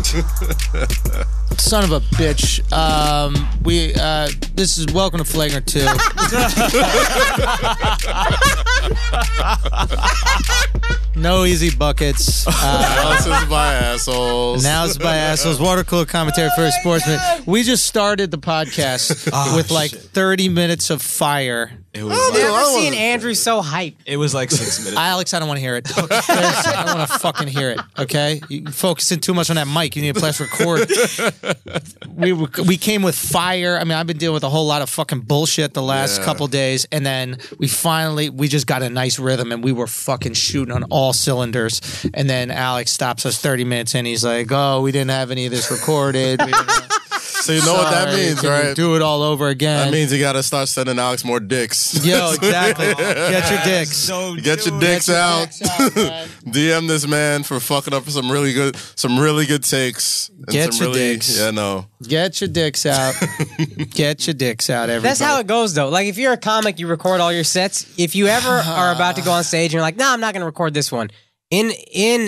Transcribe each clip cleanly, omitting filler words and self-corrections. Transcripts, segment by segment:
Son of a bitch. This is welcome to Flagrant 2. No easy buckets. Now's by assholes. Now's by assholes. Water cooler commentary for a sportsman. We just started the podcast with like 30 minutes of fire. It was I've never seen Andrew so hyped. It was like 6 minutes. Alex, I don't want to hear it. I don't want to fucking hear it, okay? You focusing too much on that mic. You need to press record. We came with fire. I mean, I've been dealing with a whole lot of fucking bullshit the last couple days, and then we just got a nice rhythm, and we were fucking shooting on all cylinders. And then Alex stops us 30 minutes in. He's like, oh, we didn't have any of this recorded. So you know what that means, right? Do it all over again. That means you got to start sending Alex more dicks. Yo, exactly. Get your dicks. Get your dicks out. DM this man for fucking up some really good takes. And Get your dicks. Yeah, no. Get your dicks out. Get your dicks out, everybody. That's how it goes, though. Like, if you're a comic, you record all your sets. If you ever are about to go on stage and you're like, nah, I'm not going to record this one. Like,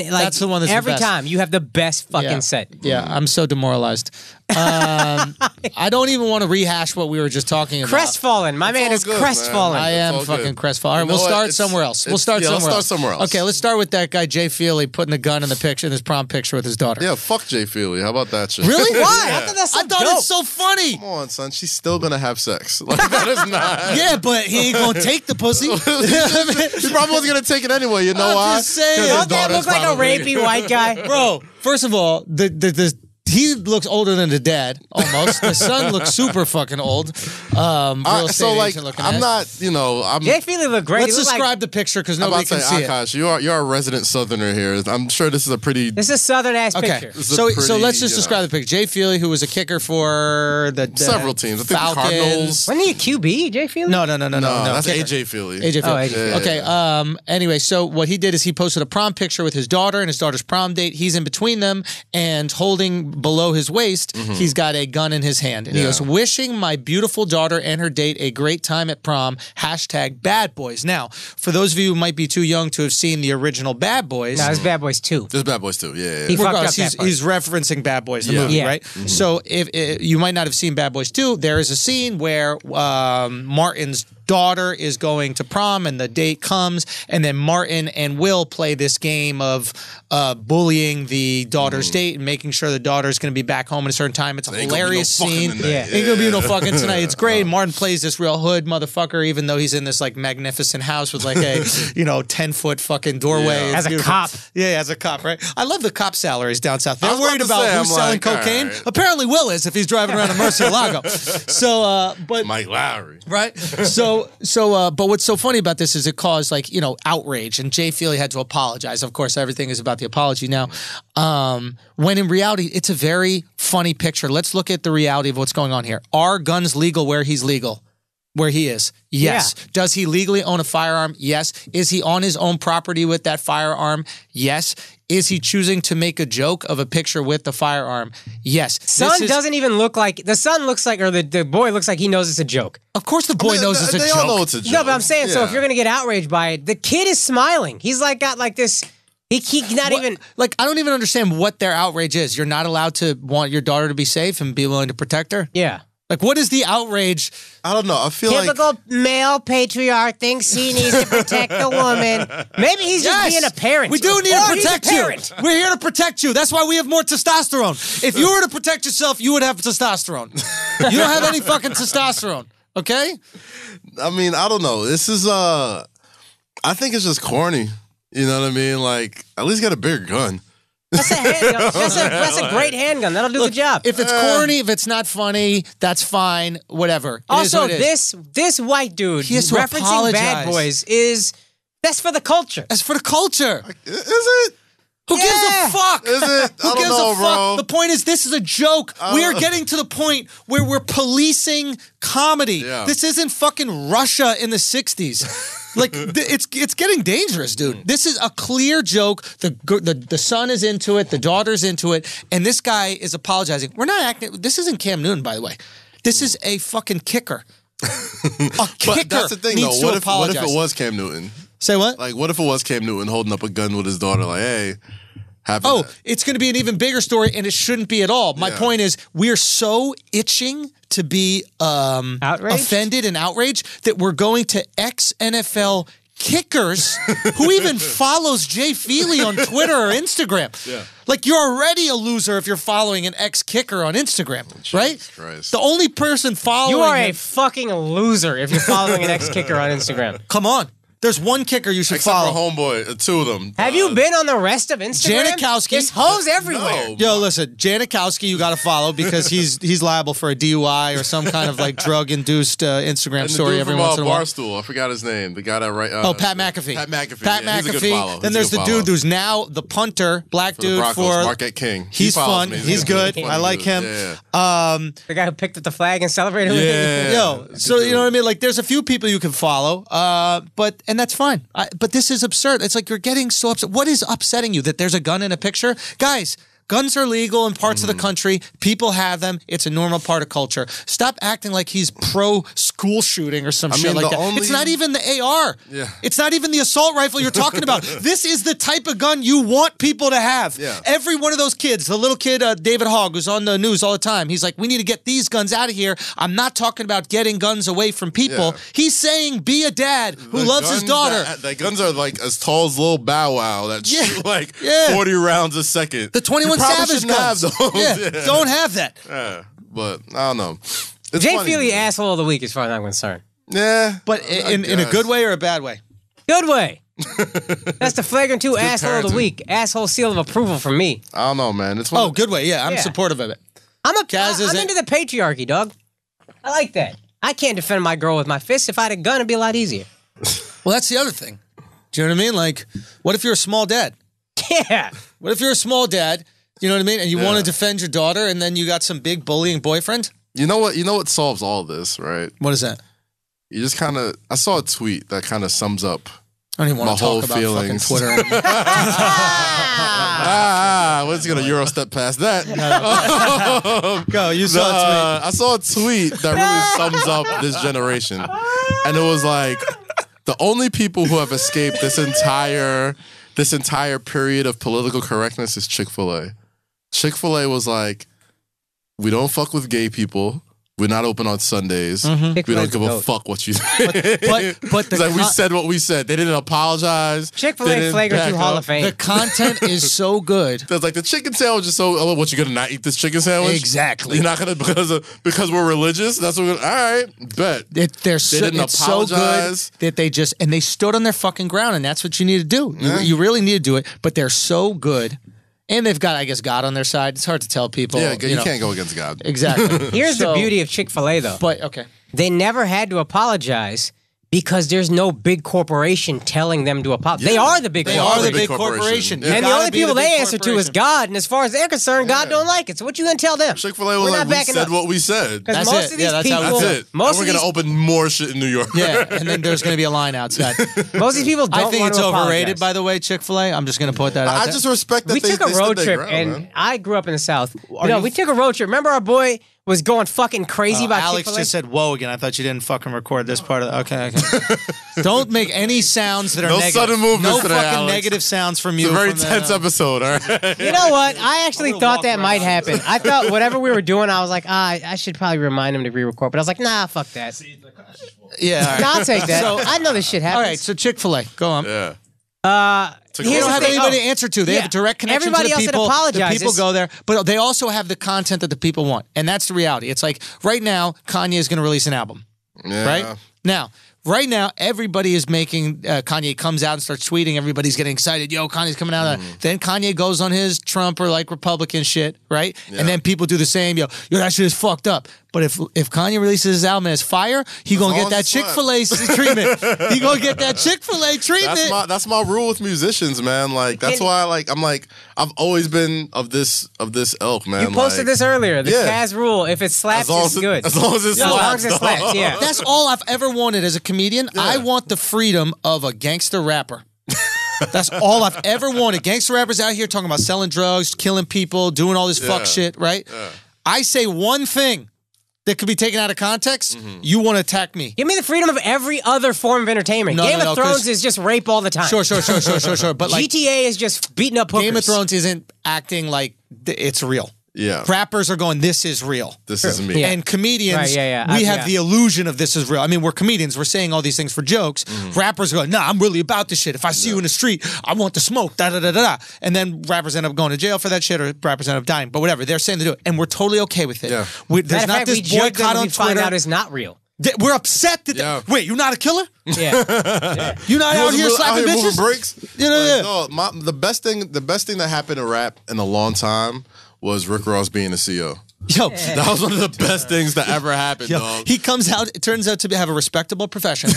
that's the one that's every the best. time you have the best fucking set. Yeah, I'm so demoralized. I don't even want to rehash what we were just talking about. Crestfallen. My man is crestfallen. I am fucking crestfallen. All right, we'll start somewhere else. We'll start somewhere else. Okay, let's start with that guy, Jay Feely, putting the gun in the picture, in his prom picture with his daughter. Yeah, fuck Jay Feely. How about that shit? Really? Why? Yeah. I thought it's so funny. Come on, son. She's still going to have sex. Like, that is not. Yeah, but he ain't going to take the pussy. He probably wasn't going to take it anyway. You know why? I'm just saying. Don't that look like a rapey white guy? Bro, first of all, he looks older than the dad, almost. The son looks super fucking old. So, like, I'm not, Jay Feely look great. Let's describe the picture because nobody can see Akaash, you're a resident Southerner here. I'm sure this is a pretty... This is a Southern-ass picture. So let's just describe the picture. Jay Feely, who was a kicker for the several teams. I think Falcons. the Cardinals. Wasn't he a QB, Jay Feely? No. That's kicker. AJ Feely. AJ Feely. Oh, AJ Feely. Okay. Anyway, so what he did is he posted a prom picture with his daughter and his daughter's prom date. He's in between them and holding below his waist, he's got a gun in his hand. And he goes, wishing my beautiful daughter and her date a great time at prom, #Bad Boys. Now, for those of you who might be too young to have seen the original Bad Boys. No, it's Bad Boys 2. There's Bad Boys 2, yeah. He fucked up that part. He's referencing Bad Boys, the movie, right? So if you might not have seen Bad Boys 2, there is a scene where Martin's daughter is going to prom and the date comes, and then Martin and Will play this game of bullying the daughter's date and making sure the daughter's going to be back home at a certain time. It's a hilarious scene. Ain't gonna be no fucking tonight. It's great. Martin plays this real hood motherfucker, even though he's in this like magnificent house with like a 10-foot fucking doorway. As a cop. Yeah, as a cop, right? I love the cop salaries down south. They're worried about who's selling cocaine. Right. Apparently Will is if he's driving around in Murcielago. So, but Mike Lowry, right? But what's so funny about this is it caused outrage, and Jay Feely had to apologize. Of course, everything is about the apology now. When in reality, it's a very funny picture. Let's look at the reality of what's going on here. Are guns legal where he's legal? Where he is? Yes. Yeah. Does he legally own a firearm? Yes. Is he on his own property with that firearm? Yes. Is he choosing to make a joke of a picture with the firearm? Yes. Doesn't even look like... The son looks like... Or the boy looks like he knows it's a joke. Of course the boy knows it's a joke. They all know it's a joke. No, but I'm saying, so if you're going to get outraged by it, the kid is smiling. He's got like this... He not even... Like, I don't even understand what their outrage is. You're not allowed to want your daughter to be safe and be willing to protect her? Yeah. Like, what is the outrage? I don't know. I feel typical male patriarch thinks he needs to protect the woman. Maybe he's just being a parent. We do need to protect you. We're here to protect you. That's why we have more testosterone. If you were to protect yourself, you would have testosterone. You don't have any fucking testosterone. Okay? I mean, I don't know. This is, I think it's just corny. You know what I mean? Like, at least get a bigger gun. That's a handgun. That's a great handgun. That'll do the job. If it's corny, if it's not funny, that's fine. Whatever. Also, this white dude referencing Bad Boys that's for the culture. That's for the culture. Is it? Who gives a fuck? Is it? Who gives a fuck? The point is, this is a joke. We are getting to the point where we're policing comedy. Yeah. This isn't fucking Russia in the 60s. Like, it's getting dangerous, dude. This is a clear joke. The son is into it. The daughter's into it. And this guy is apologizing. We're not acting... This isn't Cam Newton, by the way. This is a fucking kicker. A kicker but that's the thing, needs though. to apologize. What if it was Cam Newton? Say what? Like, what if it was Cam Newton holding up a gun with his daughter? Like, hey, having that. It's going to be an even bigger story, and it shouldn't be at all. My point is, we're so itching to be offended and outraged that we're going to ex-NFL kickers who even follows Jay Feely on Twitter or Instagram. Yeah. Like, you're already a loser if you're following an ex-kicker on Instagram, right? Christ. The only person following You are him, a fucking loser if you're following an ex-kicker on Instagram. come on. There's one kicker you should Except follow. for homeboy, two of them. Have you been on the rest of Instagram? Janikowski. There's hoes everywhere. No. Yo, listen, Janikowski, you got to follow because he's liable for a DUI or some kind of like drug-induced Instagram And the story dude every from, once in a while. Barstool, I forgot his name. The guy that Pat McAfee. Pat McAfee. Pat Yeah, he's a good McAfee. follow. Then He's there's a the good dude follow. who's now the punter, black For the dude Broncos, for Marquette King. He's follows fun. me. He's good. funny I like dude. him. Yeah. The guy who picked up the flag and celebrated with Yeah. Yo, so you know what I mean? Like, there's a few people you can follow, and that's fine. But this is absurd. It's like you're getting so upset. What is upsetting you? That there's a gun in a picture? Guys, guns are legal in parts of the country. People have them. It's a normal part of culture. Stop acting like he's pro school shooting or some shit like that. It's not even the AR. Yeah. It's not even the assault rifle you're talking about. This is the type of gun you want people to have. Yeah. Every one of those kids, the little kid, David Hogg, who's on the news all the time, he's like, we need to get these guns out of here. I'm not talking about getting guns away from people. Yeah. He's saying be a dad who loves his daughter. The guns are like as tall as little Bow Wow that shoot like 40 rounds a second. The 21 You probably Savage shouldn't guns. have those. Yeah, don't have that. Yeah. But I don't know. It's Jay funny. Feely, asshole of the week, as far as I'm concerned. Yeah. But in a good way or a bad way? Good way. That's the Flagrant 2 asshole of the parenting. week. Asshole seal of approval from me. I don't know, man. It's Oh, good way. Yeah, I'm Yeah. supportive of it. I'm Kaz is into the patriarchy, dog. I like that. I can't defend my girl with my fists. If I had a gun, it'd be a lot easier. Well, that's the other thing. Do you know what I mean? Like, what if you're a small dad? Yeah. What if you're a small dad, you know what I mean, and you want to defend your daughter, and then you got some big bullying boyfriend? You know what solves all this, right? What is that? You just kind of I saw a tweet that kind of sums up I don't even want to my talk whole about feelings. fucking Twitter. what's gonna Euro step past that? Go, you saw a tweet. I saw a tweet that really sums up this generation. And it was like the only people who have escaped this entire period of political correctness is Chick-fil-A. Chick-fil-A was like, we don't fuck with gay people. We're not open on Sundays. We don't give a fuck what you think. But It's like we said what we said. They didn't apologize. Chick-fil-A Flagrant 2 Hall of Fame. the content is so good. It's like the chicken sandwich is so. Oh, what, you gonna not eat this chicken sandwich? Exactly. You're not gonna because we're religious. That's what. All right, bet. They're so, didn't it's so good apologize. that they stood on their fucking ground, and that's what you need to do. You really need to do it. But they're so good, and they've got, I guess, God on their side. It's hard to tell people. Yeah, you you know. can't go against God. Exactly. Here's the So- beauty of Chick-fil-A, though. But okay. They never had to apologize because there's no big corporation telling them to apologize. They are the big They corporation. are the big big corporation. corporation. Yeah. You And the gotta only be people big they answer to is corporation. God. And as far as they're concerned, God don't like it. So what you gonna tell them? Chick-fil-A was We're like, not we backing said up. what we said. Because That's most it. of Yeah, these that's how people, That's it. most And we're of gonna these, open more shit in New York. Yeah, and then there's going to be a line outside. most of these people don't I think want it's to overrated, apologize. by the way, Chick-fil-A. I'm just going to put that out I there. just respect that We they took a stood road their trip, ground, and man. I grew up in the South. We took a road trip. Remember our boy was going fucking crazy about Alex Chick-fil-A? just said whoa again. I thought you didn't fucking record this part of the... Okay. Don't make any sounds that are No negative. sudden movements No today, fucking Alex. negative sounds from you. It's a very from the- tense episode, all right? You know what? I actually I'm gonna thought walk that right might out. happen. I thought whatever we were doing, I was like, I should probably remind him to re-record. But I was like, nah, fuck that. Yeah, all right. Nah, I'll take that. So- I know this shit happens. All right, so Chick-fil-A. Go on. Yeah. They Here's don't the have thing. anybody Oh, to answer to. They yeah. have a direct connection Everybody to the else that people. The apologizes. people go there, but they also have the content that the people want, and that's the reality. It's like right now, Kanye is going to release an album, Yeah. right? Now, right now, everybody is making. Kanye comes out and starts tweeting. Everybody's getting excited. Yo, Kanye's coming out. Then Kanye goes on his Trump or like Republican shit, right? And then people do the same. Yo, that shit is fucked up. But if Kanye releases his album as fire, he gonna get that Chick-fil-A treatment. He gonna get that Chick-fil-A treatment. That's my rule with musicians, man. Like that's why I've always been of this ilk, man. You posted this earlier. The Kaz rule: if it slaps, it's good. As long as it As long slaps, as it slaps, yeah. That's all I've ever wanted as a comedian. I want the freedom of a gangster rapper. That's all I've ever wanted. Gangster rappers out here talking about selling drugs, killing people, doing all this fuck shit, right? I say one thing. that could be taken out of context, you want to attack me. Give me the freedom of every other form of entertainment. Game of Thrones is just rape all the time. Sure. But like, GTA is just beating up hookers. Game of Thrones isn't acting like it's real. Yeah. Rappers are going, this is real. This is me. Yeah. And comedians, we have the illusion of this is real. I mean, we're comedians. We're saying all these things for jokes. Rappers go, nah, I'm really about this shit. If I see you in the street, I want to smoke, da-da-da-da-da. And then rappers end up going to jail for that shit, or rappers end up dying. But whatever, they're saying to do it. And we're totally okay with it. Yeah. There's not this boycott on Twitter. Find out it's not real. We're upset that wait, you're not a killer? Yeah. You're not out here slapping bitches? Moving bricks? No. The best thing that happened to rap in a long time was Rick Ross being a CEO. Yo, that was one of the best things that ever happened, dog. He comes out, it turns out to have a respectable profession,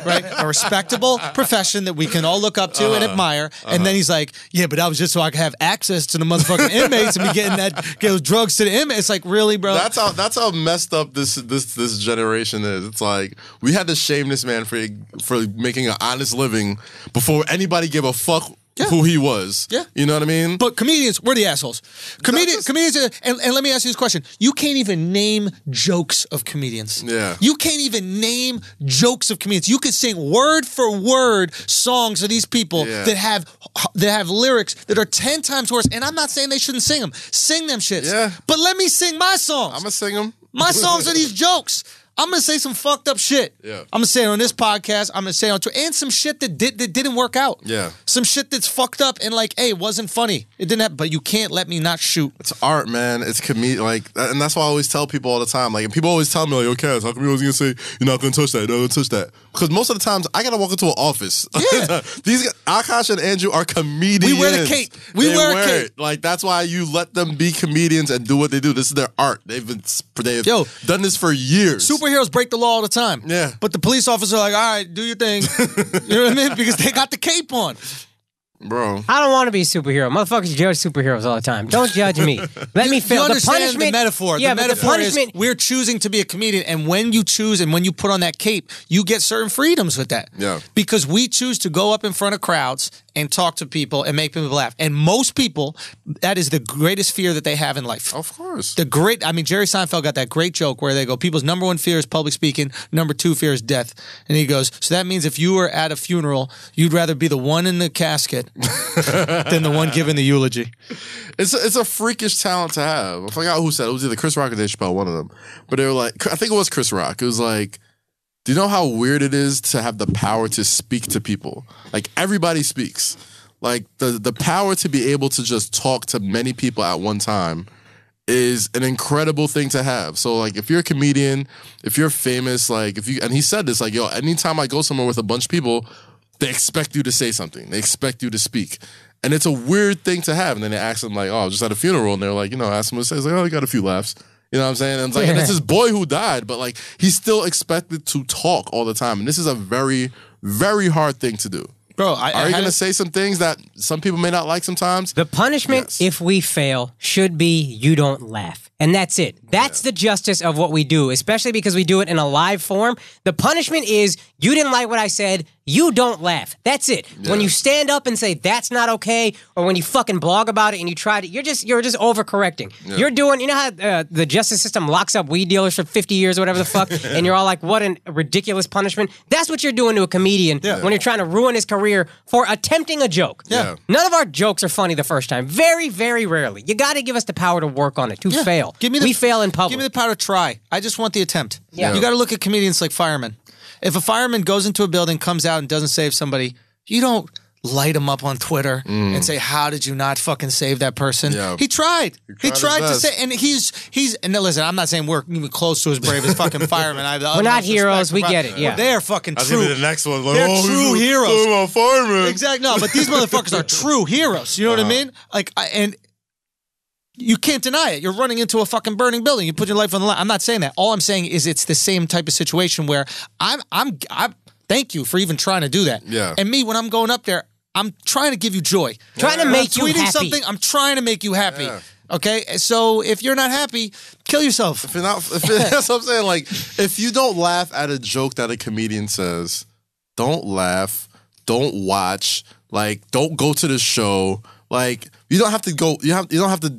right? A respectable profession that we can all look up to and admire. And then he's like, yeah, but that was just so I could have access to the motherfucking inmates and be get those drugs to the inmates. It's like, really, bro? That's how messed up this generation is. It's like, we had to shame this man for making an honest living before anybody gave a fuck who he was. Yeah. You know what I mean? But comedians, we're the assholes. Comedians, and let me ask you this question. You can't even name jokes of comedians. Yeah. You can't even name jokes of comedians. You could sing word for word songs of these people that have lyrics that are 10 times worse. And I'm not saying they shouldn't sing them. Sing them shits. Yeah. But let me sing my songs. I'm going to sing them. My songs are these jokes. I'm going to say some fucked up shit. Yeah. I'm going to say it on this podcast. I'm going to say it on Twitter. And some shit that didn't work out. Yeah. Some shit that's fucked up and like, hey, it wasn't funny. It didn't happen. But you can't let me not shoot. It's art, man. It's and that's why I always tell people all the time. Like, and people always tell me, like, okay, how come you always going to say, you're not going to touch that, you're not going to touch that? Because most of the times, I got to walk into an office. Yeah. These Akaash and Andrew are comedians. We wear the cape. We wear a cape. Like, that's why you let them be comedians and do what they do. This is their art. They've done this for years. Superheroes break the law all the time. Yeah. But the police officer are like, all right, do your thing. You know what I mean? Because they got the cape on. Bro. I don't want to be a superhero. Motherfuckers judge superheroes all the time. Don't judge me. Let me feel. You understand the metaphor. Yeah, the metaphor is we're choosing to be a comedian, and when you choose and when you put on that cape, you get certain freedoms with that. Yeah. Because we choose to go up in front of crowds and talk to people and make people laugh. And most people, that is the greatest fear that they have in life. Of course. Jerry Seinfeld got that great joke where they go, people's number one fear is public speaking, number two fear is death. And he goes, so that means if you were at a funeral, you'd rather be the one in the casket than the one giving the eulogy. It's a freakish talent to have. I forgot who said it. It was either Chris Rock or Dave Chappelle, one of them. But they were like, I think it was Chris Rock. It was like, do you know how weird it is to have the power to speak to people? Like, everybody speaks. Like, the power to be able to just talk to many people at one time is an incredible thing to have. So, like, if you're a comedian, if you're famous, like, and he said this, like, yo, anytime I go somewhere with a bunch of people, they expect you to say something. They expect you to speak. And it's a weird thing to have. And then they ask him, like, oh, I was just at a funeral. And they're like, ask him to say, it's like, oh, he got a few laughs. You know what I'm saying? And it's like, and it's his boy who died, but like, he's still expected to talk all the time. And this is a very, very hard thing to do. Bro, are you going to say some things that some people may not like sometimes? The punishment, if we fail, should be you don't laugh. And that's it. That's the justice of what we do, especially because we do it in a live form. The punishment is you didn't like what I said, you don't laugh. That's it. Yeah. When you stand up and say that's not okay, or when you fucking blog about it and you try to, you're just overcorrecting. Yeah. You're doing, you know how the justice system locks up weed dealers for 50 years or whatever the fuck, and you're all like, what a ridiculous punishment. That's what you're doing to a comedian when you're trying to ruin his career for attempting a joke. Yeah. None of our jokes are funny the first time. Very, very rarely. You got to give us the power to work on it, to fail. We fail in public. Give me the power to try. I just want the attempt. Yeah. You got to look at comedians like firemen. If a fireman goes into a building, comes out, and doesn't save somebody, you don't light him up on Twitter and say, how did you not fucking save that person? Yeah. He tried. He tried to say, and and listen, I'm not saying we're even close to as brave as fucking firemen. We're not heroes. We get it. Yeah. They're fucking true. That's the next one. Like, they're true heroes. Fireman. Exactly. No, but these motherfuckers are true heroes. You know what I mean? Like, and you can't deny it. You're running into a fucking burning building. You put your life on the line. I'm not saying that. All I'm saying is it's the same type of situation where I'm thank you for even trying to do that. Yeah. And me, when I'm going up there, I'm trying to give you joy. Trying to make you happy. Tweeting something, I'm trying to make you happy. Yeah. Okay? So if you're not happy, kill yourself. That's what I'm saying. Like, if you don't laugh at a joke that a comedian says, don't laugh, don't watch, like, don't go to the show. Like, you don't have to go, you don't have to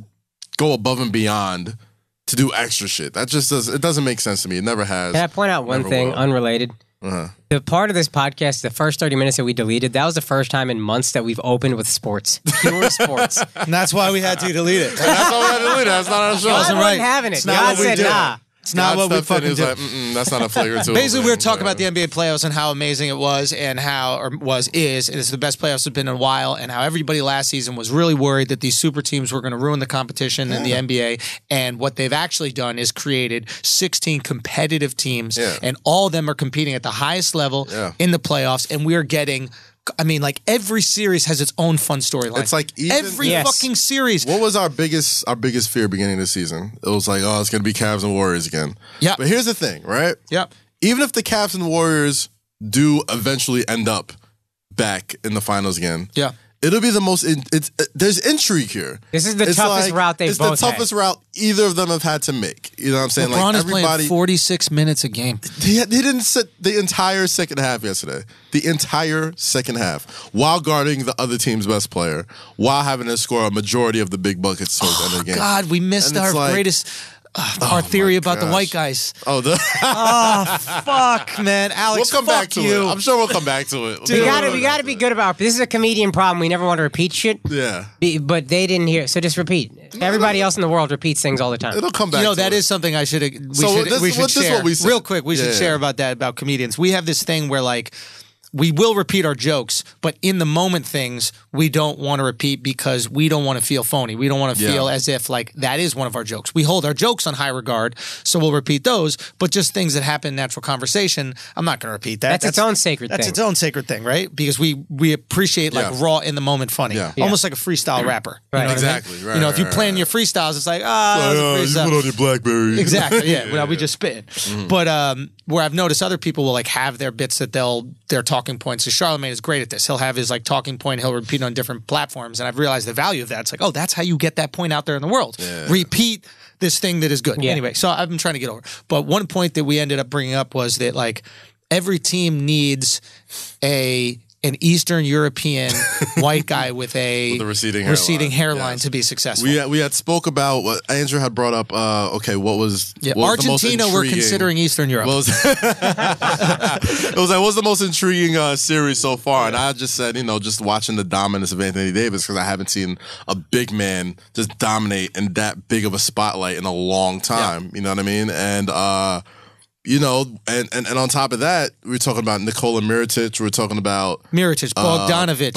go above and beyond to do extra shit. That just doesn't make sense to me. It never has. Can I point out one thing, unrelated? The part of this podcast, the first 30 minutes that we deleted, that was the first time in months that we've opened with sports. Pure sports. And that's why we had to delete it. That's why we had to delete it. That's not our show. God wasn't having it. It's not God what we said, do. nah. It's not what we fucking do. Like, that's not a Flagrant 2. Basically, we were talking about the NBA playoffs and how amazing it was and is, and it's the best playoffs have been in a while, and how everybody last season was really worried that these super teams were going to ruin the competition in the NBA. And what they've actually done is created 16 competitive teams, and all of them are competing at the highest level in the playoffs, and we are getting... I mean, like, every series has its own fun storyline. It's like every fucking series. What was our biggest fear beginning of the season? It was like, oh, it's going to be Cavs and Warriors again. Yeah. But here's the thing, right? Yep. Even if the Cavs and Warriors do eventually end up back in the finals again, it'll be the most. There's intrigue here. This is the toughest route they've both had. It's the toughest route either of them have had to make. You know what I'm saying? LeBron like is playing 46 minutes a game. He didn't sit the entire second half yesterday. The entire second half, while guarding the other team's best player, while having to score a majority of the big buckets towards the end of the game. God, we missed our greatest. Our theory about the white guys. Oh, fuck, man, Alex. We'll come back to it. I'm sure we'll come back to it. We gotta be good about. This is a comedian problem. We never want to repeat shit. Yeah, but they didn't hear. So just repeat. Everybody else in the world repeats things all the time. It'll come back. You know, that is something I should. We should share. Real quick, we should share about comedians. We have this thing where, like, we will repeat our jokes, but in the moment things we don't want to repeat because we don't want to feel phony. We don't want to feel as if like that is one of our jokes. We hold our jokes on high regard, so we'll repeat those, but just things that happen in natural conversation, I'm not going to repeat that. That's its own sacred thing. That's its own sacred thing, right? Because we appreciate like raw in the moment funny. Almost like a freestyle rapper. Right. You know exactly. I mean? Right, you know, if you plan your freestyles, it's like, you put on your BlackBerry. Exactly. Yeah. We just spitting. But where I've noticed other people will like have their bits that their talking points. So Charlamagne is great at this. He'll have his like talking point. He'll repeat it on different platforms, and I've realized the value of that. It's like, oh, that's how you get that point out there in the world. Yeah. Repeat this thing that is good. Yeah. Anyway, so I've been trying to get over. But one point that we ended up bringing up was that like every team needs an Eastern European white guy with a receding hairline to be successful. We had spoke about what Andrew had brought up. What was Argentina? We're considering Eastern Europe. It was like, what's the most intriguing series so far? And I just said, just watching the dominance of Anthony Davis, because I haven't seen a big man just dominate in that big of a spotlight in a long time. You know what I mean? And and on top of that, we were talking about Nikola Mirotic. We were talking about Bogdanovic,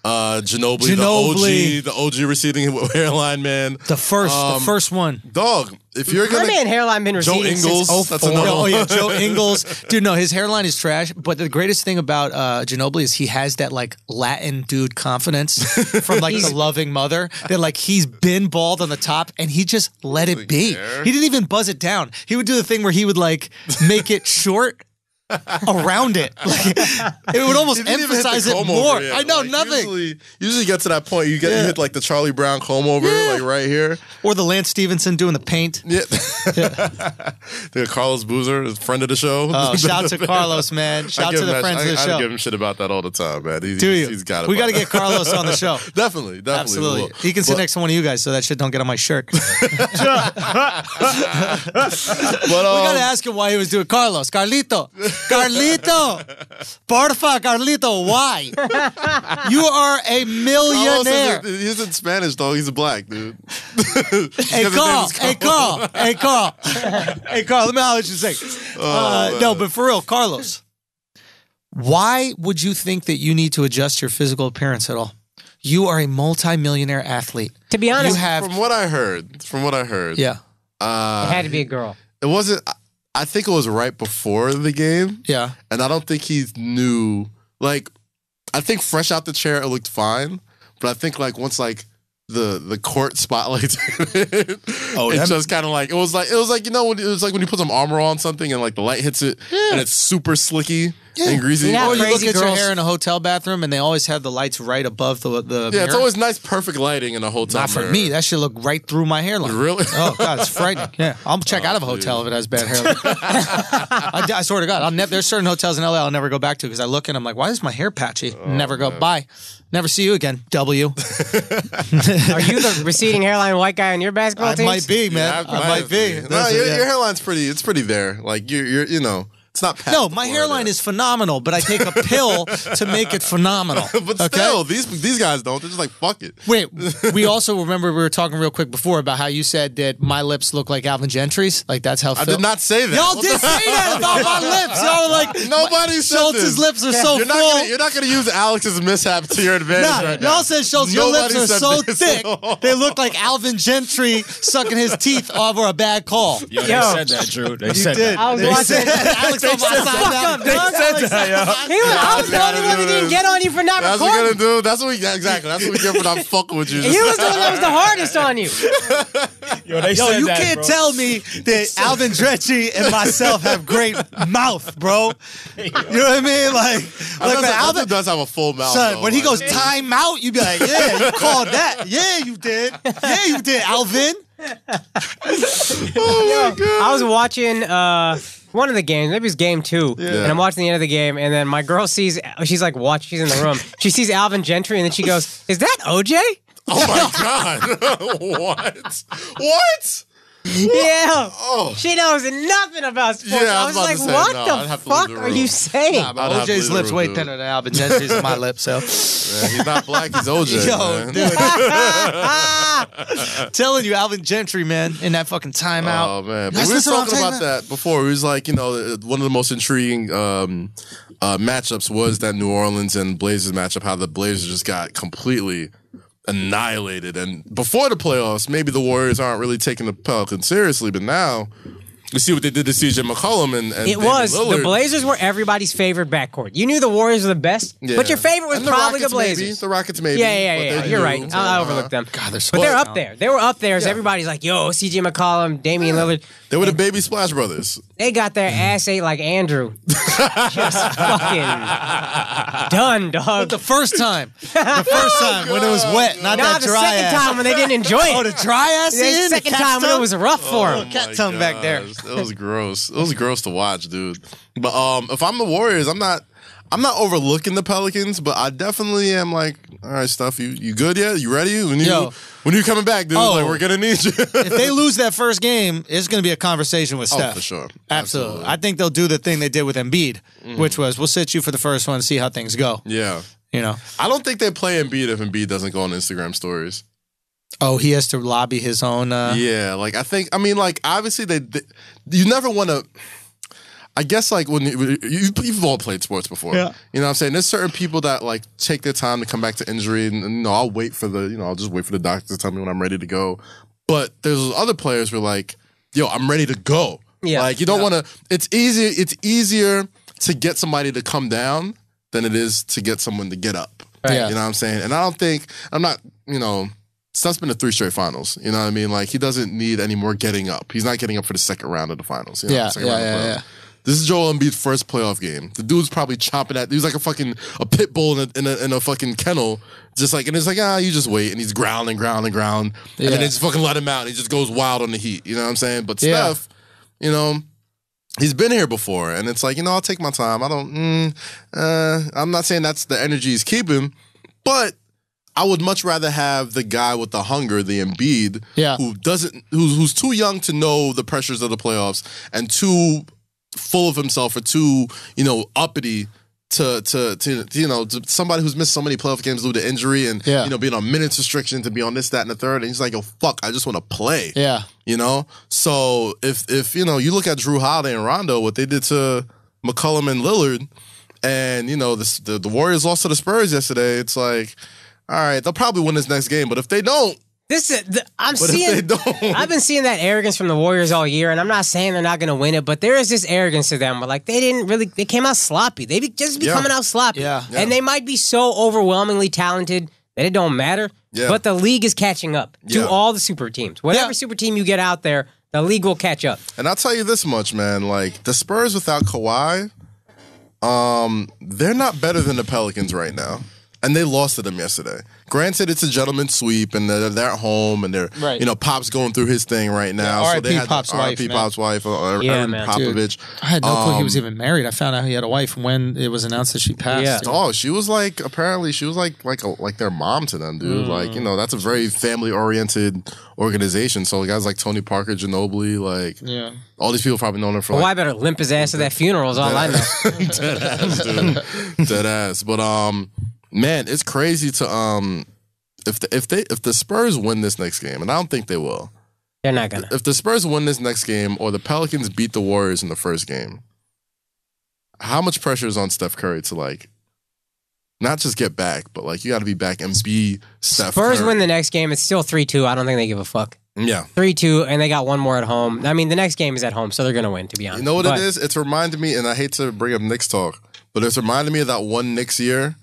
Ginobili, the OG receding hairline man. The first one. Dog, if you're gonna... My man hairline been receding Joe Ingles, since 04. That's another one. Oh, yeah, Joe Ingles. Dude, no, his hairline is trash. But the greatest thing about Ginobili is he has that, like, Latin dude confidence from, like, the loving mother. That, like, he's been bald on the top, and he just let it be. He didn't even buzz it down. He would do the thing where he would, like, make it short around it. Like, it would almost emphasize it more. I know, like, nothing. Usually get to that point. You hit like the Charlie Brown comb over, like right here. Or the Lance Stevenson doing the paint. Yeah. The Carlos Boozer, a friend of the show. Oh, shout to Carlos, man. Shout to the friends of the show. I give him shit about that all the time, man. He's got it. We got to get Carlos on the show. Definitely. Absolutely. He can sit next to one of you guys so that shit don't get on my shirt. But we got to ask him why he was doing Carlito, porfa, Carlito, why? You are a millionaire. He's in Spanish, though. He's a black dude. Hey, Carl. Let me know what you say. No, but for real, Carlos, why would you think that you need to adjust your physical appearance at all? You are a multi-millionaire athlete. To be honest, from what I heard, yeah, it had to be a girl. It wasn't. I think it was right before the game. Yeah. And I don't think he knew. Like, I think fresh out the chair, it looked fine. But I think, like, once, like, the court spotlights it's just kind of like, it was like, when it was like when you put some armor on something and, like, the light hits it and it's super slicky and greasy. Yeah, Or you look crazy at your girls. hair in a hotel bathroom, and they always have the lights right above the Yeah, mirror. it's always nice, perfect lighting in a hotel. Not for mirror. me. That should look right through my hairline. Really? Oh God, it's frightening. Yeah, I'll check out of a hotel if it has bad hairline. I swear to God, there's certain hotels in LA I'll never go back to because I look and I'm like, why is my hair patchy? Never go. Bye. Never see you again. W. Are you the receding hairline white guy on your basketball I teams? might be, man. I might be. No, your hairline's pretty. It's pretty there. Like you're you know. It's not past No, the my floor hairline there. is phenomenal, but I take a pill to make it phenomenal. But still, these guys don't. They're just like, fuck it. Wait, we also remember we were talking real quick before about how you said that my lips look like Alvin Gentry's. Like that's how I did not say that. Y'all did say that about my lips. Y'all were like, Nobody said Schultz's this. lips are so You're full. You're not gonna use Alex's mishap to your advantage Nah, right now. y'all said Schultz, your lips Nobody are said so this. thick, they look like Alvin Gentry sucking his teeth over a bad call. Yo, they Yo. said that, Drew. They said did. that. I was They watching. said that. Alex on my side Fuck now. up, dog. I was the only one that didn't get on you for not That's what we're recording. gonna do. That's what we exactly. That's what we get for not fucking with you. You was the one that was the hardest on you. Yo, they Yo, said you that, can't bro. tell me that Alvin Gentry and myself have great mouth, bro. You know what I mean? Like when Alvin Alvin does have a full mouth. Son, though, when he like- goes time out, you be like, yeah, you called that. Yeah, you did. Yeah, you did, Alvin. I was watching one of the games, maybe it's game 2, and I'm watching the end of the game, and then my girl sees, she's like, she's in the room. She sees Alvin Gentry, and then she goes, "Is that OJ?" Oh my god! What? Yeah. Oh. She knows nothing about sports. Yeah, I I was was about like, to say, what no, I'd the have to leave fuck the are room. you saying? Nah, but I'd have to OJ's leave the lips room, way dude. thinner than Alvin Gentry's on my lips, so. Yeah, he's not black. He's OJ. Yo, man. dude. Telling you, Alvin Gentry, man, in that fucking timeout. Oh man, You but guys we were listen to what I'm talking saying, about man? that before. It was like, you know, one of the most intriguing matchups was that New Orleans and Blazers matchup. How the Blazers just got completely annihilated, and before the playoffs, maybe the Warriors aren't really taking the Pelicans seriously, but now you see what they did to CJ McCollum and It Damian was. Lillard. The Blazers were everybody's favorite backcourt. You knew the Warriors were the best, Yeah. but your favorite was And the probably Rockets the Blazers. Maybe. The Rockets maybe. Yeah. but You're they right. do. I overlooked them. God, they're so But they're good. up there. They were up there. So everybody's like, yo, CJ McCollum, Damian Lillard. They were the baby Splash Brothers. They got their ass ate like Andrew. Just fucking done, dog. The first time. The first time when it was wet, not Now that the dry second ass. time when they didn't enjoy it. Oh, the dry ass The in? second cat's time when it tongue? was rough for Oh, him. cat My tongue back there. gosh, It was gross. It was gross to watch, dude. But if I'm the Warriors, I'm not overlooking the Pelicans, but I definitely am like, all right, Steph, you good yet? You ready? When you coming back, dude? Oh. Like, we're gonna need you. If they lose that first game, it's going to be a conversation with Steph. for sure. Absolutely. I think they'll do the thing they did with Embiid, which was we'll sit you for the first one and see how things go. Yeah. You know? I don't think they play Embiid if Embiid doesn't go on Instagram stories. Oh, he has to lobby his own. Yeah, like I mean, like obviously you never want to. I guess like when you've all played sports before, Yeah. you know what I'm saying? There's certain people that like take their time to come back to injury, and you know I'll wait for I'll just wait for the doctor to tell me when I'm ready to go. But there's other players who are like, yo, I'm ready to go. Yeah. Like you don't want to. It's easier to get somebody to come down than it is to get someone to get up. Yeah. You know what I'm saying? And I'm not. Steph's been to 3 straight finals. You know what I mean? Like he doesn't need any more getting up. He's not getting up for the second round of the finals. You know, Yeah, second round of the yeah. playoffs. This is Joel Embiid's first playoff game. The dude's probably chomping at. He was like a pit bull in a fucking kennel, just like, and it's like you just wait, and he's growling, and then they just fucking let him out, and he just goes wild on the heat. You know what I'm saying? But Yeah. Steph, he's been here before, and it's like I'll take my time. I don't. I'm not saying that's the energy he's keeping, but I would much rather have the guy with the hunger, the Embiid, who's too young to know the pressures of the playoffs and too full of himself or too uppity to somebody who's missed so many playoff games due to injury and being on minutes restriction to be on this, that, and the third, and he's like, yo, fuck, I just want to play. Yeah. So if you look at Drew Holiday and Rondo, what they did to McCollum and Lillard, and the Warriors lost to the Spurs yesterday, it's like, all right, they'll probably win this next game, but if they don't, I've if they don't, been seeing that arrogance from the Warriors all year, and I'm not saying they're not going to win it, but there is this arrogance to them where like they came out sloppy. They just be coming out sloppy. Yeah. And they might be so overwhelmingly talented that it don't matter. Yeah. But the league is catching up to all the super teams. Whatever super team you get out there, the league will catch up. And I'll tell you this much, man, like the Spurs without Kawhi, They're not better than the Pelicans right now. And they lost to them yesterday. Granted, it's a gentleman's sweep, and they're at home, and they're, Pop's going through his thing right now. Yeah, so they had Pop's wife, R.I.P. Pop's wife, Yeah, man. Popovich. Dude, I had no clue he was even married. I found out he had a wife when it was announced that she passed. Yeah. Oh, she was like their mom to them, dude. Like, that's a very family-oriented organization. So guys like Tony Parker, Ginobili, all these people probably known her for. Well, I better limp his ass to that funeral is all I know. Dead ass, dude. Dead ass. But man, it's crazy to if the Spurs win this next game, and I don't think they will. They're not gonna. If the Spurs win this next game, or the Pelicans beat the Warriors in the first game, how much pressure is on Steph Curry to not just get back, but you got to be back and be Steph Spurs Curry. win the next game. It's still 3-2. I don't think they give a fuck. Yeah. 3-2, and they got one more at home. I mean, the next game is at home, so they're going to win, to be honest. You know what it is? It's reminded me, and I hate to bring up Knicks talk, but it's reminded me of that one Knicks year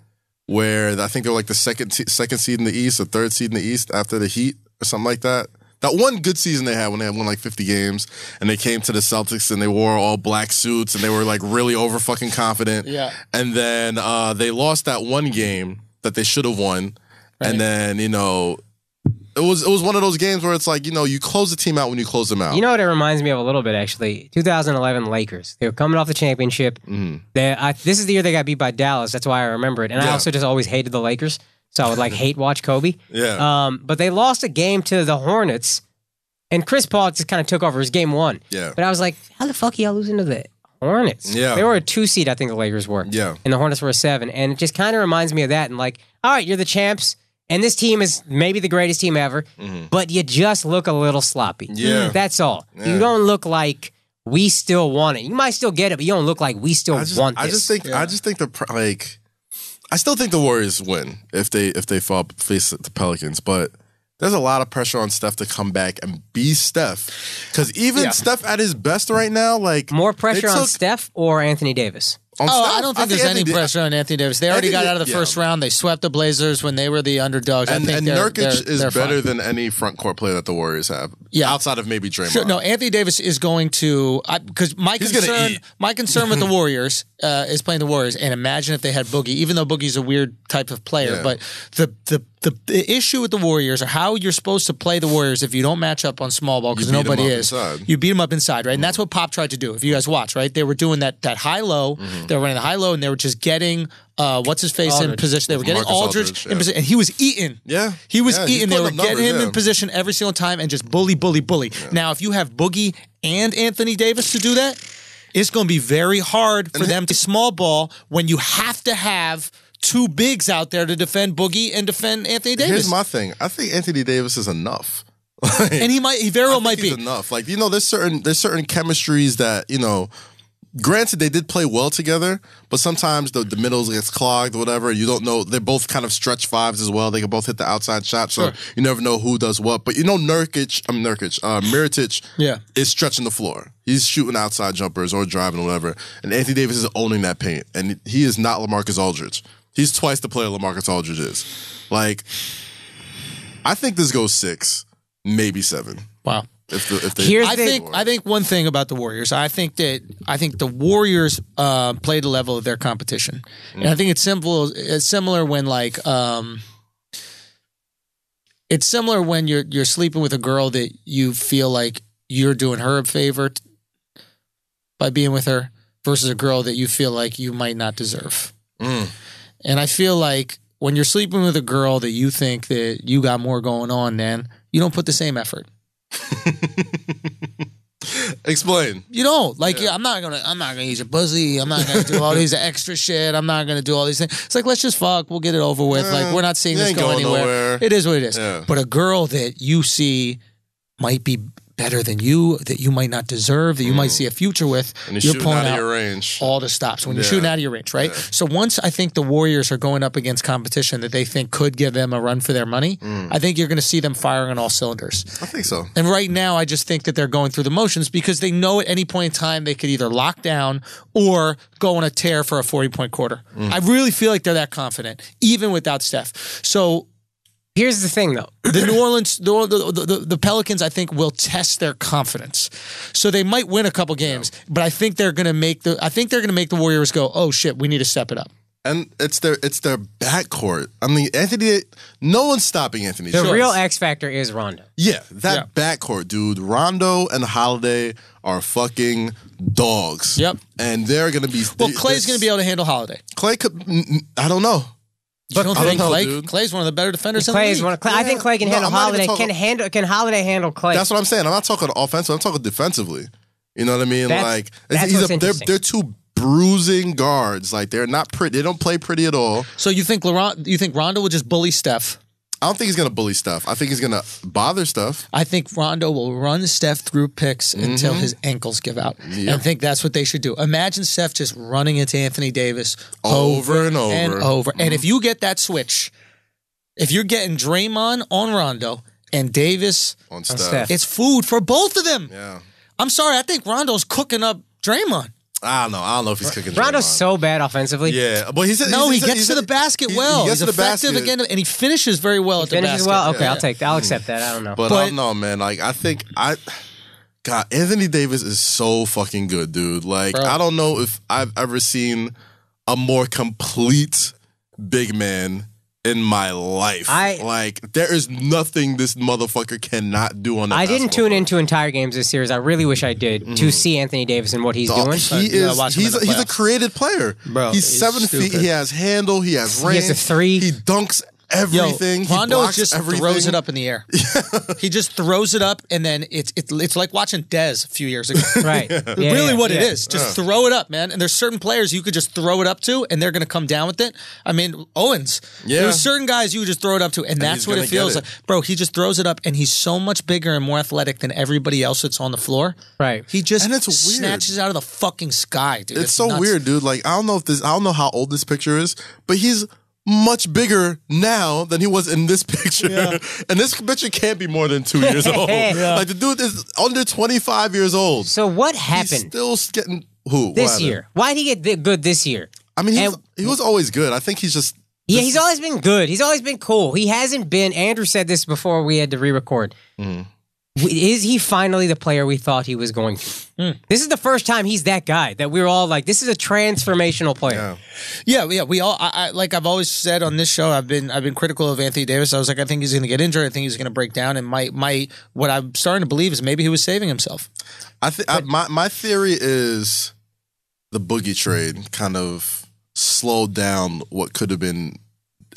where I think they were the second seed in the East or third seed in the East after the Heat or something like that. That one good season they had when they had won 50 games, and they came to the Celtics and they wore all black suits and they were really over fucking confident. Yeah. And then they lost that one game that they should have won. Right. And then, it was one of those games where it's you close the team out when you close them out. You know what it reminds me of a little bit, actually? 2011 Lakers. They were coming off the championship. Mm-hmm. This is the year they got beat by Dallas. That's why I remember it. And I also just always hated the Lakers. So I would hate watch Kobe. Yeah. But they lost a game to the Hornets, and Chris Paul just kind of took over. His game one. Yeah. But I was like, how the fuck are y'all losing to the Hornets? Yeah. They were a 2 seed, I think the Lakers were. Yeah. And the Hornets were a 7. And it just kind of reminds me of that. And all right, you're the champs. And this team is maybe the greatest team ever, but you just look a little sloppy. Yeah. That's all. Yeah. You don't look like we still want it. You might still get it, but you don't look like we still want this. I just think I still think the Warriors win if they face the Pelicans, but there's a lot of pressure on Steph to come back and be Steph. Because even Steph at his best right now, more pressure on Steph or Anthony Davis? Steph, I don't think there's any pressure on Anthony Davis. They already got out of the first round. They swept the Blazers when they were the underdogs. And Nurkic is better fine. than any front court player that the Warriors have. Yeah. Outside of maybe Draymond. Sure, no, Anthony Davis is going to because my concern with the Warriors is playing the Warriors. And imagine if they had Boogie, even though Boogie's a weird type of player. Yeah. But the issue with the Warriors, or how you're supposed to play the Warriors if you don't match up on small ball, because nobody is. Inside. You beat them up inside, right? And that's what Pop tried to do. If you guys watch, right? They were doing that high-low. They were running the high-low, and they were just getting what's-his-face in position. They were getting Aldridge in position, and he was eating. Yeah. He was eating. They were getting him in position every single time and just bully. Yeah. Now, if you have Boogie and Anthony Davis to do that, it's going to be very hard for them to small ball when you have to have two bigs out there to defend Boogie and defend Anthony Davis. Here's my thing. I think Anthony Davis is enough. And he very well might be enough. There's certain chemistries that, granted they did play well together, but sometimes the middle gets clogged or whatever. You don't know. They're both kind of stretch fives as well. They can both hit the outside shot, so you never know who does what. But Mirotic is stretching the floor. He's shooting outside jumpers or driving or whatever. And Anthony Davis is owning that paint. And he is not LaMarcus Aldridge. He's twice the player LaMarcus Aldridge is. I think this goes 6, maybe 7. Wow. I think one thing about the Warriors, I think the Warriors play the level of their competition, and I think it's similar when it's similar when you're sleeping with a girl that you feel like you're doing her a favor by being with her versus a girl that you feel like you might not deserve. And I feel like when you're sleeping with a girl that you think that you got more going on, then you don't put the same effort. Explain. You don't I'm not gonna use a pussy. I'm not gonna do all these extra shit. I'm not gonna do all these things. It's let's just fuck. We'll get it over with. We're not seeing this go anywhere. Nowhere. It is what it is. Yeah. But a girl that you see might be better than you, that you might not deserve, that you might see a future with, and you're pulling out of your range. All the stops when you're shooting out of your range, right? Yeah. So once I think the Warriors are going up against competition that they think could give them a run for their money, I think you're going to see them firing on all cylinders. I think so. And right now, I just think that they're going through the motions because they know at any point in time they could either lock down or go on a tear for a 40-point quarter. I really feel like they're that confident, even without Steph. So Here's the thing, though. The New Orleans, the Pelicans, I think, will test their confidence. So they might win a couple games, but I think they're going to make the Warriors go, oh shit, we need to step it up. And it's their backcourt. I mean, no one's stopping Anthony. The real X factor is Rondo. Yeah, that backcourt, dude. Rondo and Holiday are fucking dogs. Yep. And they're going to be... Well, Clay's going to be able to handle Holiday. Clay could... I don't know. But I don't think Clay? Dude. Clay's one of the better defenders in the Clay's league. I think Clay can handle Holiday. Can Holiday handle Clay? That's what I'm saying. I'm not talking offensively. I'm talking defensively. You know what I mean? They're two bruising guards. Like they're not pretty. They don't play pretty at all. So you think Rondo will just bully Steph? I don't think he's gonna bully Steph. I think he's gonna bother Steph. I think Rondo will run Steph through picks until his ankles give out. Yep. I think that's what they should do. Imagine Steph just running into Anthony Davis over and over. And if you get that switch, if you're getting Draymond on Rondo and Davis on Steph, it's food for both of them. Yeah. I'm sorry. I think Rondo's cooking up Draymond. I don't know if he's cooking. Rondo's Draymond. so bad offensively. Yeah, but he gets to the basket well. He's effective again, and he finishes very well at the basket. Finishes well. Okay, yeah. I'll accept that. I don't know, but I don't know, man. Like God, Anthony Davis is so fucking good, dude. Like I don't know if I've ever seen a more complete big man in my life. There is nothing this motherfucker cannot do on that. I didn't tune into entire games this series. I really wish I did to see Anthony Davis and what he's doing. He's a created player. Bro, he's 7 feet. He has handle. He has range. He has a three. He dunks everything. Rondo just throws it up in the air. He just throws it up, and then it's like watching Dez a few years ago. Right. It is. Just throw it up, man. And there's certain players you could just throw it up to, and they're going to come down with it. I mean, Owens. Yeah. There's certain guys you would just throw it up to, and that's what it feels like. Bro, he just throws it up, and he's so much bigger and more athletic than everybody else that's on the floor. Right. He just snatches out of the fucking sky, dude. It's so nuts. Weird, dude. Like, I don't know how old this picture is, but he's much bigger now than he was in this picture. Yeah. And this picture can't be more than 2 years old. Like the dude is under 25 years old. So what happened? He's still getting this year. Why did he get good this year? I mean, he was always good. I think he's just... he's always been good. He's always been cool. He hasn't been... Andrew said this before we had to re-record. Is he finally the player we thought he was going to? This is the first time he's that guy that we were all like, this is a transformational player. Yeah. We all, like I've always said on this show, I've been critical of Anthony Davis. I was like, I think he's going to get injured. I think he's going to break down. And what I'm starting to believe is maybe he was saving himself. My theory is the Boogie trade kind of slowed down what could have been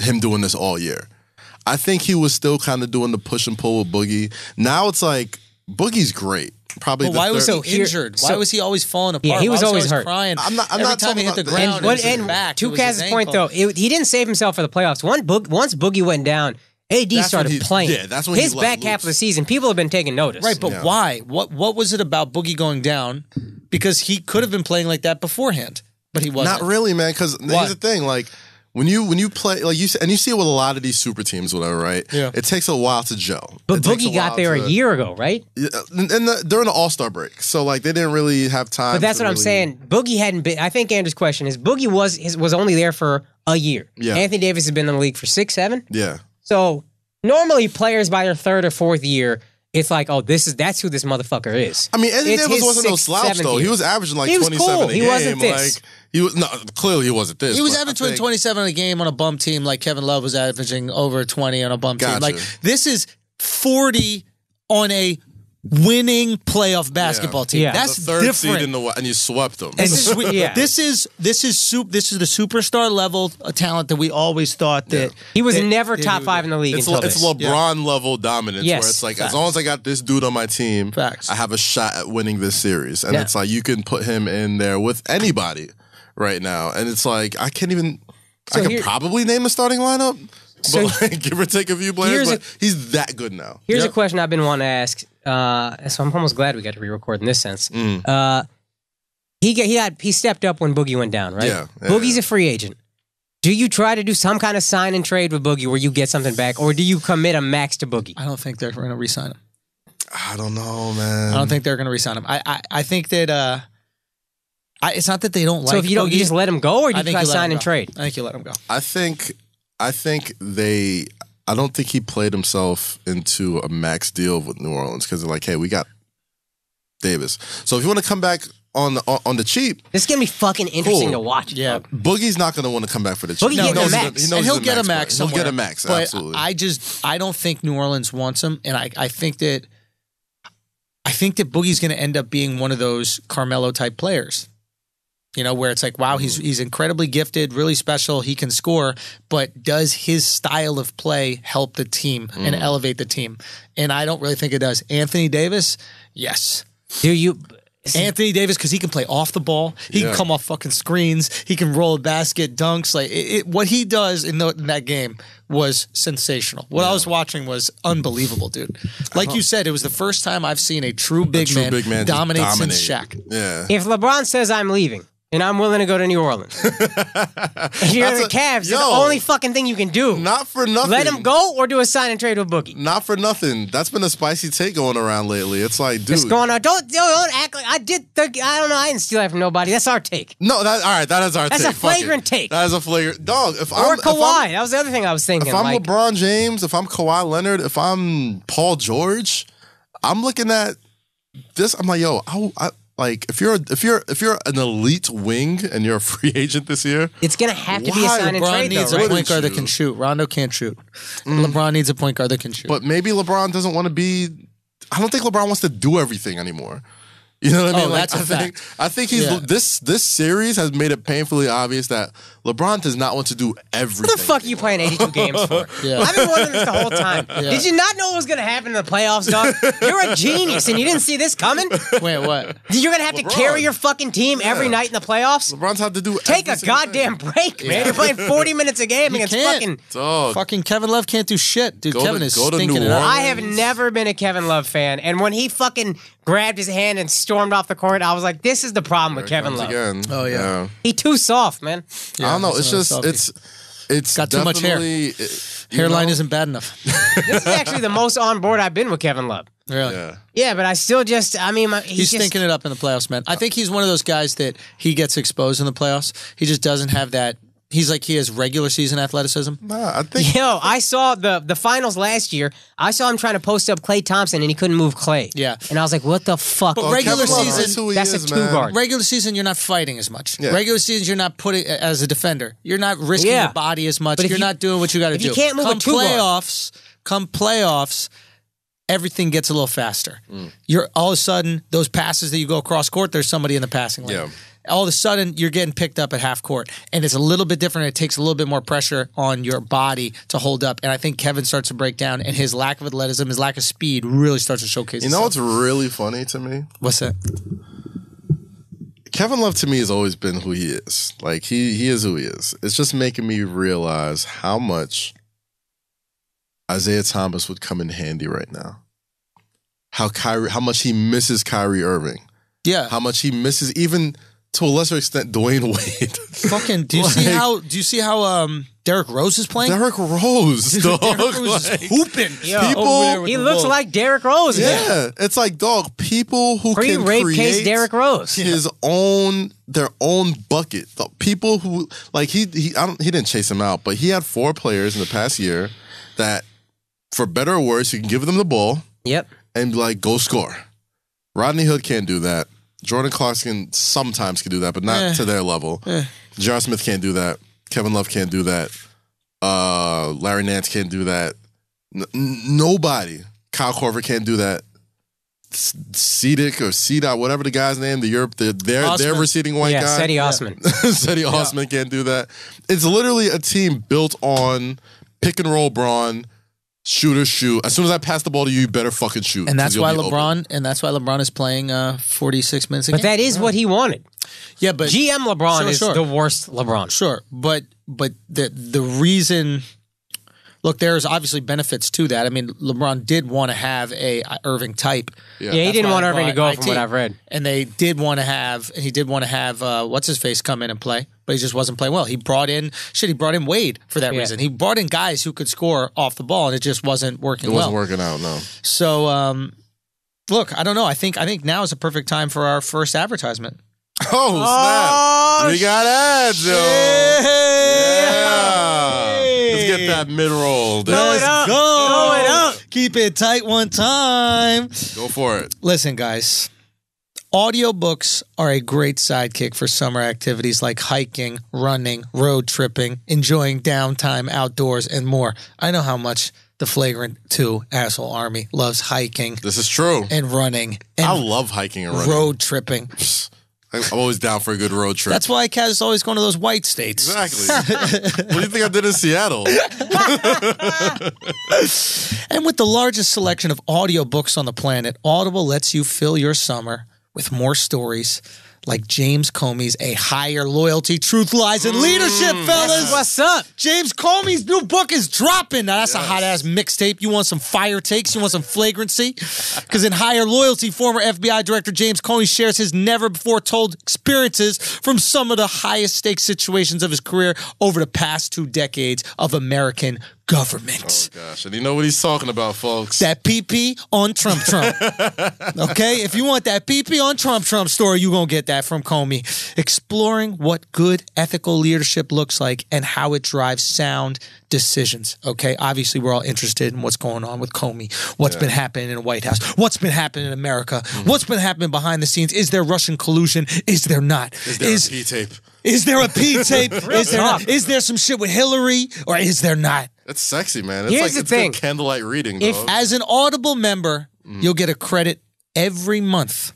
him doing this all year. I think he was still kind of doing the push and pull with Boogie. Now it's like, Boogie's great. Probably. But why was he injured? Why was he always falling apart? Yeah, he was always hurt. Crying. I'm not Every time talking he hit about the ground, and back. To Kaz's point, though, he didn't save himself for the playoffs. Once Boogie went down, AD started playing. Yeah, that's when his back half of the season, people have been taking notice. Right, but why? What was it about Boogie going down? Because he could have been playing like that beforehand, but he wasn't. Not really, man. Because here's the thing, like. When you play, like you see it with a lot of these super teams, whatever, right? Yeah. It takes a while to gel. But Boogie got there a year ago, right? Yeah, during the All-Star break, so like they didn't really have time. But that's what I'm saying. Boogie hadn't been. I think Andrew's question is Boogie was only there for a year. Yeah. Anthony Davis has been in the league for 6, 7. Yeah. So normally players by their third or fourth year, it's like, oh, that's who this motherfucker is. I mean, Anthony Davis wasn't no slouch though. He was averaging like 27 cool. a game. He wasn't this. Clearly he wasn't this. He was averaging 27 a game on a bum team, like Kevin Love was averaging over 20 on a bum team. Like this is 40 on a winning playoff basketball team. Yeah. That's the third different. seed in the and you swept them. This is the superstar level of talent that we always thought that he was never top 5 in the league. It's LeBron level dominance, where it's like as long as I got this dude on my team, I have a shot at winning this series. And it's like you can put him in there with anybody right now, and it's like I can't even. I can probably name the starting lineup, but like, give or take a few players. But he's that good now. Here's a question I've been wanting to ask. So I'm almost glad we got to re-record in this sense. He stepped up when Boogie went down, right? Yeah. Boogie's a free agent. Do you try to do some kind of sign and trade with Boogie where you get something back, or do you commit a max to Boogie? I don't think they're going to re-sign him. I don't know, man. I don't think they're going to re-sign him. I think that it's not that they don't like. So if you don't, you just let him go, or do you try sign and trade? I think you let him go. I think they I don't think he played himself into a max deal with New Orleans because they're like, hey, we got Davis. So if you want to come back on the cheap, this is gonna be fucking interesting to watch. Yeah, Boogie's not gonna want to come back for the cheap. Boogie getting a max. And he'll get a max. He'll get a max. But Absolutely. I don't think New Orleans wants him, and I think that Boogie's gonna end up being one of those Carmelo type players. You know, where it's like, wow, he's incredibly gifted, really special. He can score, but does his style of play help the team and elevate the team? And I don't really think it does. Anthony Davis, yes. Do you? Anthony Davis, because he can play off the ball. He can come off fucking screens. He can roll a basket, dunks. Like what he does in that game was sensational. What I was watching was unbelievable, dude. Like you said, it was the first time I've seen a true big man dominate since Shaq. Yeah. If LeBron says I'm leaving, and I'm willing to go to New Orleans. If you're the Cavs, it's the only fucking thing you can do. Not for nothing. Let him go or do a sign and trade with Boogie. Not for nothing. That's been a spicy take going around lately. It's like, dude. It's going on. Don't act like I did. I don't know. I didn't steal that from nobody. That's our take. No, all right. That is our take. That's a flagrant take. That is a flagrant. Dog, or Kawhi. That was the other thing I was thinking. If I'm LeBron James, if I'm Kawhi Leonard, if I'm Paul George, I'm looking at this. I'm like, yo, like if you're an elite wing and you're a free agent this year, it's gonna have to be a sign and trade. LeBron needs a point guard that can shoot. Rondo can't shoot. LeBron needs a point guard that can shoot. But maybe LeBron doesn't want to be. I don't think LeBron wants to do everything anymore. You know what I mean? That's a fact. I think he's this series has made it painfully obvious that LeBron does not want to do everything. What the fuck are you playing 82 games for? I've been wondering this the whole time. Did you not know what was going to happen in the playoffs, dog? You're a genius, and you didn't see this coming? Wait, what? You're going to have to carry your fucking team every night in the playoffs? LeBron's had to do Take a goddamn break, man. You're playing 40 minutes a game against fucking Kevin Love can't do shit. Dude, Kevin is stinking it up. I have never been a Kevin Love fan, and when he fucking grabbed his hand and stormed off the court, I was like, this is the problem with Kevin Love. Again. Oh, yeah. He too soft, man. I don't know. It's just, it's got too much hair. Hairline isn't bad enough. This is actually the most on board I've been with Kevin Love. Really? Yeah, but I still just, he's stinking it up in the playoffs, man. I think he's one of those guys that he gets exposed in the playoffs. He just doesn't have that. He's like, he has regular season athleticism. Nah, I think. Yo, I saw the finals last year. I saw him trying to post up Klay Thompson, and he couldn't move Klay. Yeah. And I was like, what the fuck? But regular season, that's a two-guard. Regular season, you're not fighting as much. Yeah. Regular season, you're not putting, as a defender, you're not risking your body as much. You're not doing what you got to do. You can't move come playoffs, everything gets a little faster. You're all of a sudden, those passes that you go across court, there's somebody in the passing lane. Yeah. All of a sudden, you're getting picked up at half court. And it's a little bit different. It takes a little bit more pressure on your body to hold up. And I think Kevin starts to break down, and his lack of athleticism, his lack of speed really starts to showcase itself. You know what's really funny to me? What's that? Kevin Love, to me, has always been who he is. Like, he is who he is. It's just making me realize how much Isaiah Thomas would come in handy right now. How much he misses Kyrie Irving. Yeah. How much he misses even... to a lesser extent, Dwayne Wade. Fucking, do you see how Derrick Rose is playing? Derrick Rose, dog. Derrick Rose is hooping. He looks like Derrick Rose. Yeah, it's like, dog, people who can create case Derrick Rose. their own bucket. The people who, like, he didn't chase him out, but he had 4 players in the past year that, for better or worse, you can give them the ball. Yep. And be like, go score. Rodney Hood can't do that. Jordan Clarkson sometimes can do that, but not to their level. J.R. Smith can't do that. Kevin Love can't do that. Larry Nance can't do that. Nobody. Kyle Korver can't do that. Cedic or Cedar, whatever the guy's name, their receding white guy. Cedi Osman. Cedi Osman can't do that. It's literally a team built on pick and roll brawn. Shooters shoot. As soon as I pass the ball to you, you better fucking shoot. And that's why LeBron is playing 46 minutes a game. But that is what he wanted. Yeah, but GM LeBron is the worst LeBron. Sure, but the reason, look, there's obviously benefits to that. I mean, LeBron did want to have a Irving type. Yeah, he didn't want Irving to go from what I've read. And he did want to have what's his face come in and play, but he just wasn't playing well. He brought in Wade for that reason. He brought in guys who could score off the ball, and it just wasn't working well. It wasn't working out, no. So, look, I don't know. I think now is a perfect time for our first advertisement. Oh, snap. We got ads, yo. Yeah. Let's get that mid-roll. Let's up. go. Throw it up. Keep it tight one time. Go for it. Listen, guys. Audiobooks are a great sidekick for summer activities like hiking, running, road tripping, enjoying downtime outdoors, and more. I know how much the Flagrant 2 asshole army loves hiking This is true. and running and I love hiking and running. road tripping. I'm always down for a good road trip. That's why Kaz is always going to those white states. Exactly. What do you think I did in Seattle? And with the largest selection of audiobooks on the planet, Audible lets you fill your summer with more stories like James Comey's A Higher Loyalty, Truth, Lies, and Leadership, fellas. What's up? James Comey's new book is dropping. Now, that's a hot-ass mixtape. You want some fire takes? You want some flagrancy? Because in Higher Loyalty, former FBI Director James Comey shares his never-before-told experiences from some of the highest-stakes situations of his career over the past 2 decades of American government. Oh, gosh. And you know what he's talking about, folks. That PP on Trump. Okay? If you want that PP on Trump story, you're going to get that from Comey. Exploring what good ethical leadership looks like and how it drives sound decisions. Okay? Obviously, we're all interested in what's going on with Comey. What's been happening in the White House? What's been happening in America? What's been happening behind the scenes? Is there Russian collusion? Is there not? Is there a P-tape? Is there a P-tape? Is there not? Is there some shit with Hillary? Or is there not? That's sexy, man. It's Here's like the it's thing. good candlelight reading, If- dog. As an Audible member, you'll get a credit every month.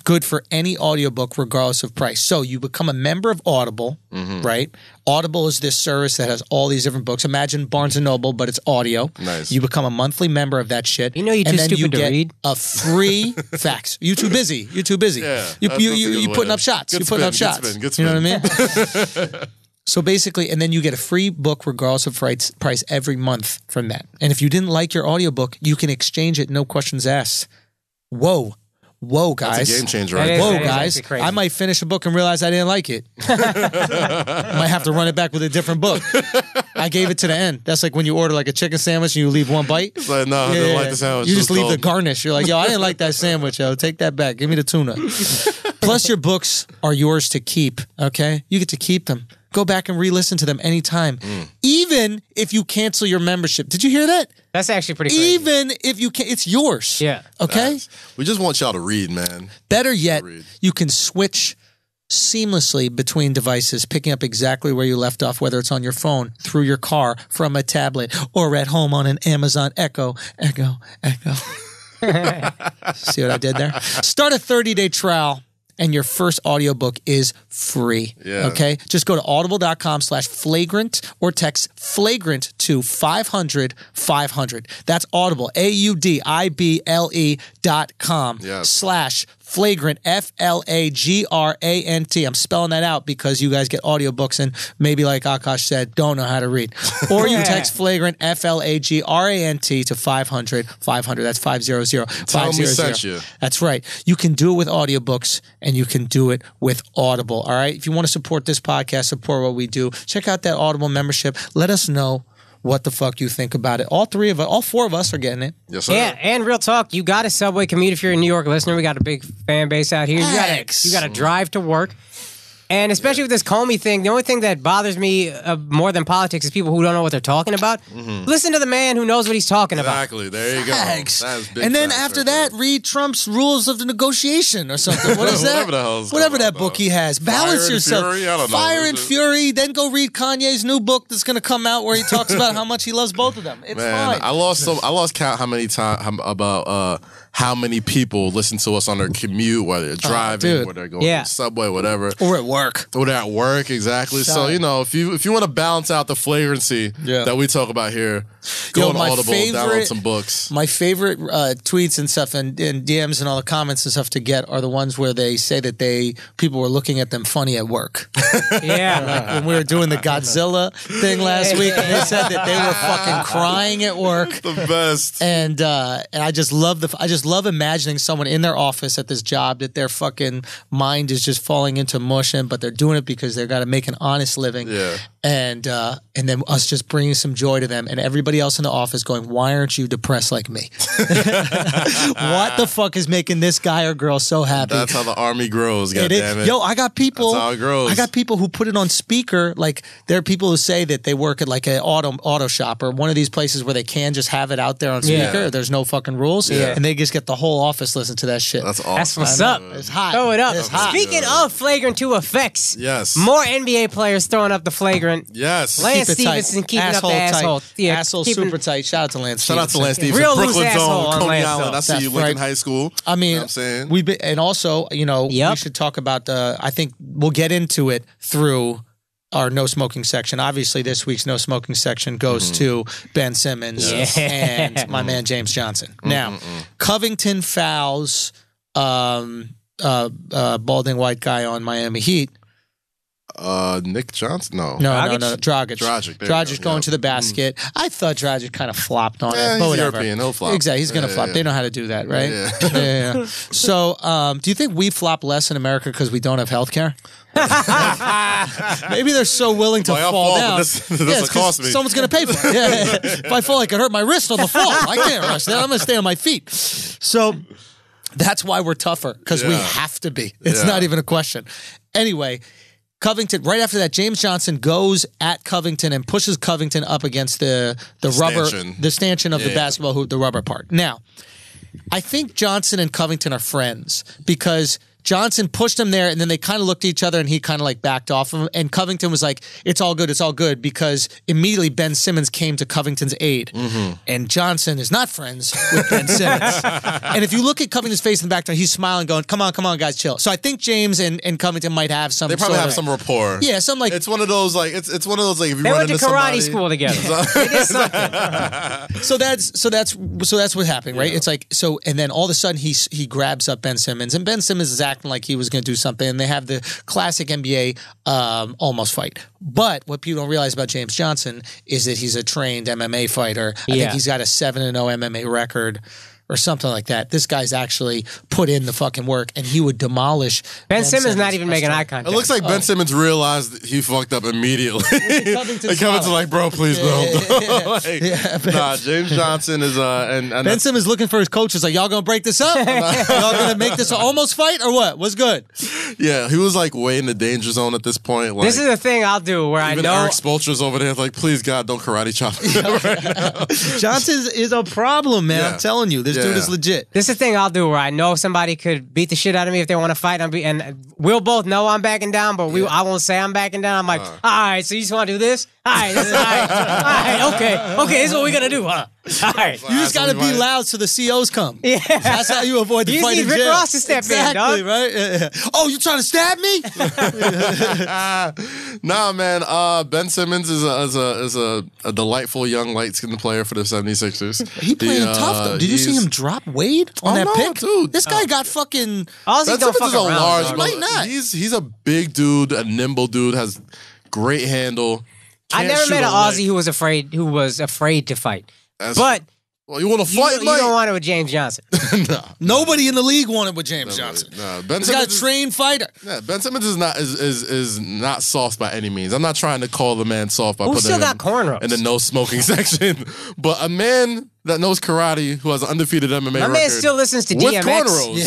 Good for any audiobook, regardless of price. So you become a member of Audible, right? Audible is this service that has all these different books. Imagine Barnes & Noble, but it's audio. Nice. You become a monthly member of that shit. You know you're and too then stupid you to get read. a free facts. You too busy. You too busy. Yeah, you that's a good putting way. up shots. Good You putting up spin, good shots. spin, good You know what I mean? So basically, and then you get a free book regardless of price every month from that. And if you didn't like your audiobook, you can exchange it, no questions asked. Whoa, guys. That's a game changer, That right? is- Whoa, that is guys. actually crazy. I might finish a book and realize I didn't like it. Might have to run it back with a different book. I gave it to the end. That's like when you order like a chicken sandwich and you leave one bite. It's like, no, I didn't like the sandwich. You It just was leave the cold. garnish. You're like, yo, I didn't like that sandwich, yo. Take that back. Give me the tuna. Plus, your books are yours to keep, okay? You get to keep them. Go back and re-listen to them anytime. Even if you cancel your membership. Did you hear that? That's actually pretty crazy. Even if you can, it's yours. Yeah. Okay? We just want y'all to read, man. Better yet, Read. you can switch seamlessly between devices, picking up exactly where you left off, whether it's on your phone, through your car, from a tablet, or at home on an Amazon Echo. See what I did there? Start a 30-day trial. And your first audiobook is free. Yeah. Okay? Just go to audible.com/flagrant or text flagrant to 500-500. That's Audible, AUDIBLE.com Yes. /flagrant, FLAGRANT. I'm spelling that out because you guys get audiobooks and maybe like Akaash said, don't know how to read. Or you text flagrant, FLAGRANT to 500-500. That's 500. Tell 'em we sent you. That's right. You can do it with audiobooks and you can do it with Audible. All right. If you want to support this podcast, support what we do, check out that Audible membership. Let us know what the fuck you think about it. All 4 of us are getting it. Yes, sir. Yeah, and real talk, you got a subway commute if you're a New York listener. We got a big fan base out here. Thanks. You got to drive to work. And especially with this Comey thing, the only thing that bothers me more than politics is people who don't know what they're talking about. Listen to the man who knows what he's talking about. Exactly. There you go. Facts. That is big And then facts after right that, there. read Trump's Rules of the Negotiation or something. What is that? Whatever the hell it's Whatever called, that book he has. Balance and yourself. Fury? I don't know. Fire Is and it- Fury. Then go read Kanye's new book that's going to come out where he talks about how much he loves both of them. It's Man, fine. I lost count how many times about how many people listen to us on their commute, whether they're driving, dude. whether they're going Yeah. to the subway, whatever. Or at work. Or they're at work, exactly. So, you know, if you want to balance out the flagrancy Yeah. that we talk about here, Yo, go on my Audible, download favorite- some books. My favorite tweets and stuff and DMs and all the comments and stuff to get are the ones where they say that people were looking at them funny at work. Yeah. When we were doing the Godzilla thing last week, and they said that they were fucking crying at work. The best. And I just love just love imagining someone in their office at this job that their fucking mind is just falling into mush in, but they're doing it because they've got to make an honest living. Yeah. And then us just bringing some joy to them, and everybody else in the office going, "Why aren't you depressed like me? What the fuck is making this guy or girl so happy?" That's how the army grows. Goddammit. Yo, I got people. That's how it grows. I got people who put it on speaker. Like there are people who say that they work at like an auto shop or one of these places where they can just have it out there on speaker. Yeah. There's no fucking rules, and they just get the whole office listen to that shit. That's awesome. That's what's up. It's hot. Throw it up. It's hot. Speaking of Flagrant 2 effects, Yes. more NBA players throwing up the Flagrant. Yes. Lance Keep it tight. Stevenson keeping asshole up the tight. asshole. Yeah, asshole keeping- super tight. Shout out to Lance. Shout out to Lance Stevenson. Stevenson. Real loose Brooklyn asshole Zone, on Coney Lance, Island. though. I see That's you, Lincoln right. High School. I mean, You know what I'm saying? we've been, and also, you know, we Yep. should talk about I think we'll get into it through our no smoking section. Obviously, this week's no smoking section goes to Ben Simmons and my man James Johnson. Now, Covington fouls balding white guy on Miami Heat. Nick Johnson? No. No, Dragic, Dragic. there you Dragic go. going Yeah. to the basket. I thought Dragic kind of flopped on Yeah, it, but he's whatever. European. He'll flop. Exactly, he's going to Yeah, flop. yeah. They know how to do that, right? Yeah. Yeah. So, do you think we flop less in America because we don't have health care? Maybe they're so willing to Well, I'll fall fall, but down. this Yeah, will it's 'cause cost me. Someone's going to pay for it. Yeah. If I fall, I could hurt my wrist on the fall. I can't rush that. I'm going to stay on my feet. So that's why we're tougher, because we Yeah. have to be. It's Yeah. not even a question. Anyway, Covington, right after that, James Johnson goes at Covington and pushes Covington up against the rubber, stanchion. the stanchion of the Yeah. basketball hoop, the rubber part. Now, I think Johnson and Covington are friends because Johnson pushed him there, and then they kind of looked at each other, and he kind of like backed off of him. And Covington was like, "It's all good," because immediately Ben Simmons came to Covington's aid. And Johnson is not friends with Ben Simmons. And if you look at Covington's face in the background, he's smiling, going, "Come on, guys, chill." So I think James and Covington might have some. They probably sort have of- some rapport. Yeah, some like. It's one of those like it's one of those like if you They run went to into karate somebody, school together. They did something. So that's what's happening, right? It's like so, and then all of a sudden he grabs up Ben Simmons, and Ben Simmons is acting like he was going to do something, and they have the classic NBA almost fight. But what people don't realize about James Johnson is that he's a trained MMA fighter. I think he's got a 7-0 MMA record or something like that. This guy's actually put in the fucking work, and he would demolish Ben Simmons not even making eye It contact. looks like Ben Simmons realized that he fucked up immediately. Covington's And Covington's like, "Bro, please, bro." Like, nah, James Johnson is and Ben Simmons looking for his coaches like, "Y'all gonna break this up? Y'all gonna make this an almost fight or what? What's good?" yeah, he was like way in the danger zone at this point. Like, This is the thing I'll do where I even know. Eric Spoelstra's over there, like, "Please, God, don't karate chop." Johnson is a problem, man. Yeah. I'm telling you, this dude Yeah. is legit. This is the thing I'll do where I know somebody could beat the shit out of me if they want to fight. And we'll both know I'm backing down, but I won't say I'm backing down. I'm like, all right, so you just want to do this? All right, all right, okay, this is what we're gonna do, huh? All right. You just got to be loud so the COs come. Yeah. That's how you avoid the You fight need in Rick jail. Ross to step in, exactly, dog. right? Yeah. Oh, you trying to stab me? Nah, man. Ben Simmons is a delightful young light-skinned player for the 76ers. He playing tough, though. Did you see him drop Wade on that no, pick? dude. This guy got fucking... Ozzy Ben don't Simmons fuck is a around. large, dog. Might not. He's a big dude, a nimble dude, has great handle. I can't never shoot met an a lick. Aussie who was afraid to fight. That's- But Well, you want to you, fight, you Mike? don't want it with James Johnson. Nobody in the league wanted with James Johnson. Nah, Ben He's got a Simmons is- trained fighter. Yeah, Ben Simmons is not soft by any means. I'm not trying to call the man soft by Who putting still him got cornrows? in the no smoking section, but a man that knows karate who has an undefeated MMA My record man still listens to with DMX. cornrows.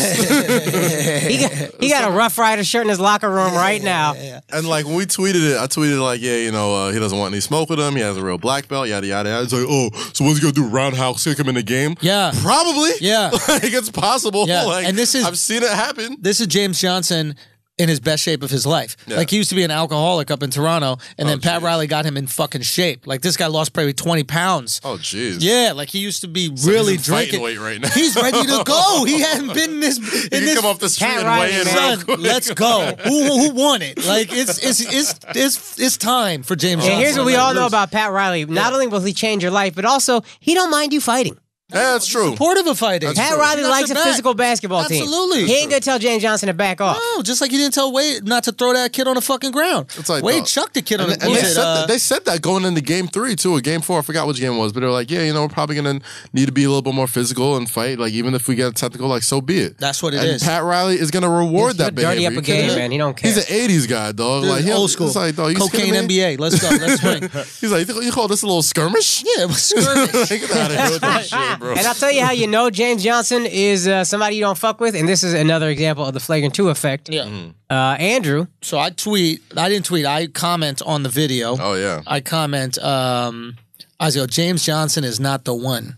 He got a Rough Rider shirt in his locker room right now. And like when we tweeted it, I tweeted like, yeah, you know, he doesn't want any smoke with him. He has a real black belt, yada yada yada. It's like, oh, so what's he gonna do? Roundhouse kick him in the game? Yeah. Probably. Yeah. Like it's possible. Yeah. Like, And this is- I've seen it happen. This is James Johnson in his best shape of his life. Yeah. Like he used to be an alcoholic up in Toronto, and then Pat geez. Riley got him in fucking shape. Like this guy lost probably 20 pounds. Oh jeez. Yeah, like he used to be really he's in fighting drinking. weight right now. He's ready to go. He hadn't been in this. He In can this come off the street Pat and Riley, weigh in man. real son, quick. let's go. Who won it? Like it's time for James And Johnson. here's what we all know about Pat Riley. Not only will he change your life, but also he don't mind you fighting. Yeah, that's true. Supportive of fighting. Pat Riley likes a physical basketball team. Absolutely. He ain't gonna tell James Johnson to back off. No, just like he didn't tell Wade not to throw that kid on the fucking ground. It's like, Wade chucked the kid on the ground. They said that going into game 3 too, or game 4. I forgot which game it was, but they were like, yeah, we're probably gonna need to be a little bit more physical and fight. Like even if we get technical, like so be it. That's what it is. Pat Riley is gonna reward that behavior. Dirty up a game, man. He don't care. He's an '80s guy, dog. Dude, like old school. Like, dog, cocaine NBA. Let's go. Let's swing. He's like, you call this a little skirmish? Yeah, it was skirmish. Get out of here with that shit, bro. And I'll tell you how you know James Johnson is somebody you don't fuck with, and this is another example of the Flagrant 2 effect. Yeah. Andrew. So I didn't tweet. I comment on the video. Oh yeah. I comment. I go, James Johnson is not the one.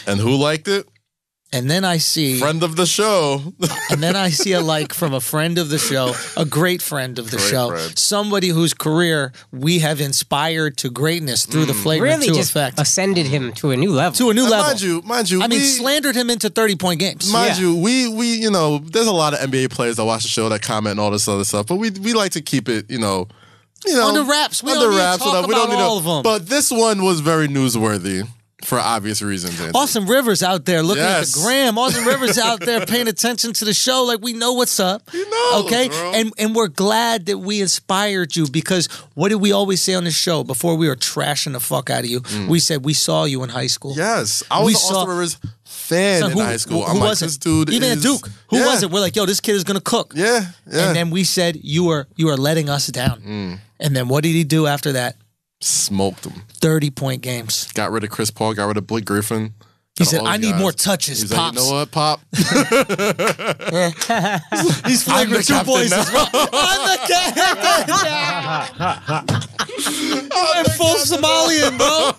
And who liked it? And then I see friend of the show. And then I see a like from a friend of the show, a great friend of the show, somebody whose career we have inspired to greatness through the Flagrant 2 effect. Ascended him to a new level. To a new level. Mind you. I mean, slandered him into 30-point games. Mind you, we there's a lot of NBA players that watch the show that comment and all this other stuff, but we like to keep it, under wraps. We don't need to talk about all of them. But this one was very newsworthy. For obvious reasons. Anthony. Austin Rivers out there looking at the gram. Austin Rivers out there paying attention to the show. Like, we know what's up. You know, okay? Bro. And we're glad that we inspired you because what did we always say on the show before we were trashing the fuck out of you? We said, we saw you in high school. Yes. I was an Austin Rivers fan in high school. Who wasn't? This dude even at Duke. Who wasn't? We're like, yo, this kid is going to cook. Yeah. And then we said, you are letting us down. And then what did he do after that? Smoked him. 30-point games. Got rid of Chris Paul. Got rid of Blake Griffin. He said, I need more touches, He's Pops. like, you know what, Pop? He's Flagrant 2 boys as well. I'm the captain. I'm full Somalian, bro.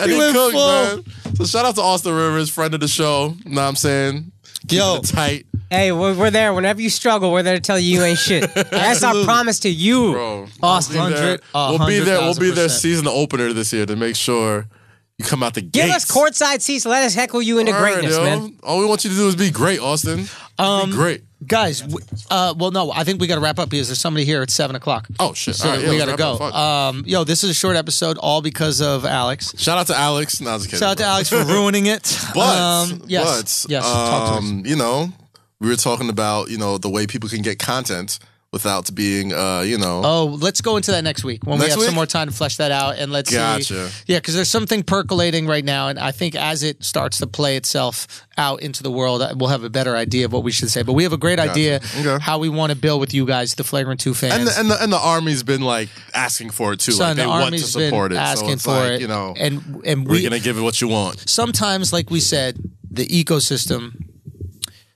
And he cooked, man. So shout out to Austin Rivers, friend of the show. You know what I'm saying? Yo. Tight. Hey, we're there. Whenever you struggle, we're there to tell you ain't shit. That's our promise to you, bro. Austin. We'll be there season opener this year to make sure you come out the gates. Give us courtside seats. Let us heckle you into greatness, man. All we want you to do is be great, Austin. Be great. Guys, well, no, I think we got to wrap up because there's somebody here at 7 o'clock. Oh, shit. So we got to go. Yo, this is a short episode, all because of Alex. Shout out to Alex. No, I was kidding. Shout out to Alex for ruining it. But, yes, talk to us. We were talking about, the way people can get content without being, Oh, let's go into that next week when we have some more time to flesh that out and let's see. Yeah, because there's something percolating right now, and I think as it starts to play itself out into the world, we'll have a better idea of what we should say. But we have a great idea how we want to build with you guys, the Flagrant 2 fans. And the Army's been like asking for it too. Son, like they the want to Army's support been it. asking so it's for like, it. And we're gonna give it what you want. Sometimes, like we said, the ecosystem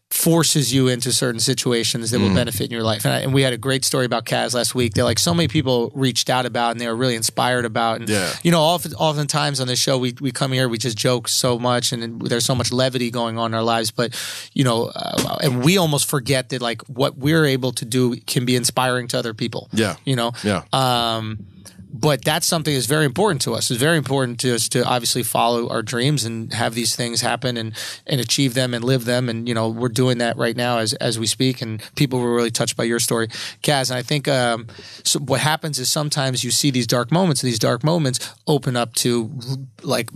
forces you into certain situations that will benefit in your life. And we had a great story about Kaz last week that like so many people reached out about and they were really inspired about. And oftentimes on this show we come here, we just joke so much and there's so much levity going on in our lives. But and we almost forget that like what we're able to do can be inspiring to other people. Yeah. But that's something that's very important to us. It's very important to us to obviously follow our dreams and have these things happen and achieve them and live them. And, we're doing that right now as we speak. And people were really touched by your story, Kaz. And I think so what happens is sometimes you see these dark moments and these dark moments open up to like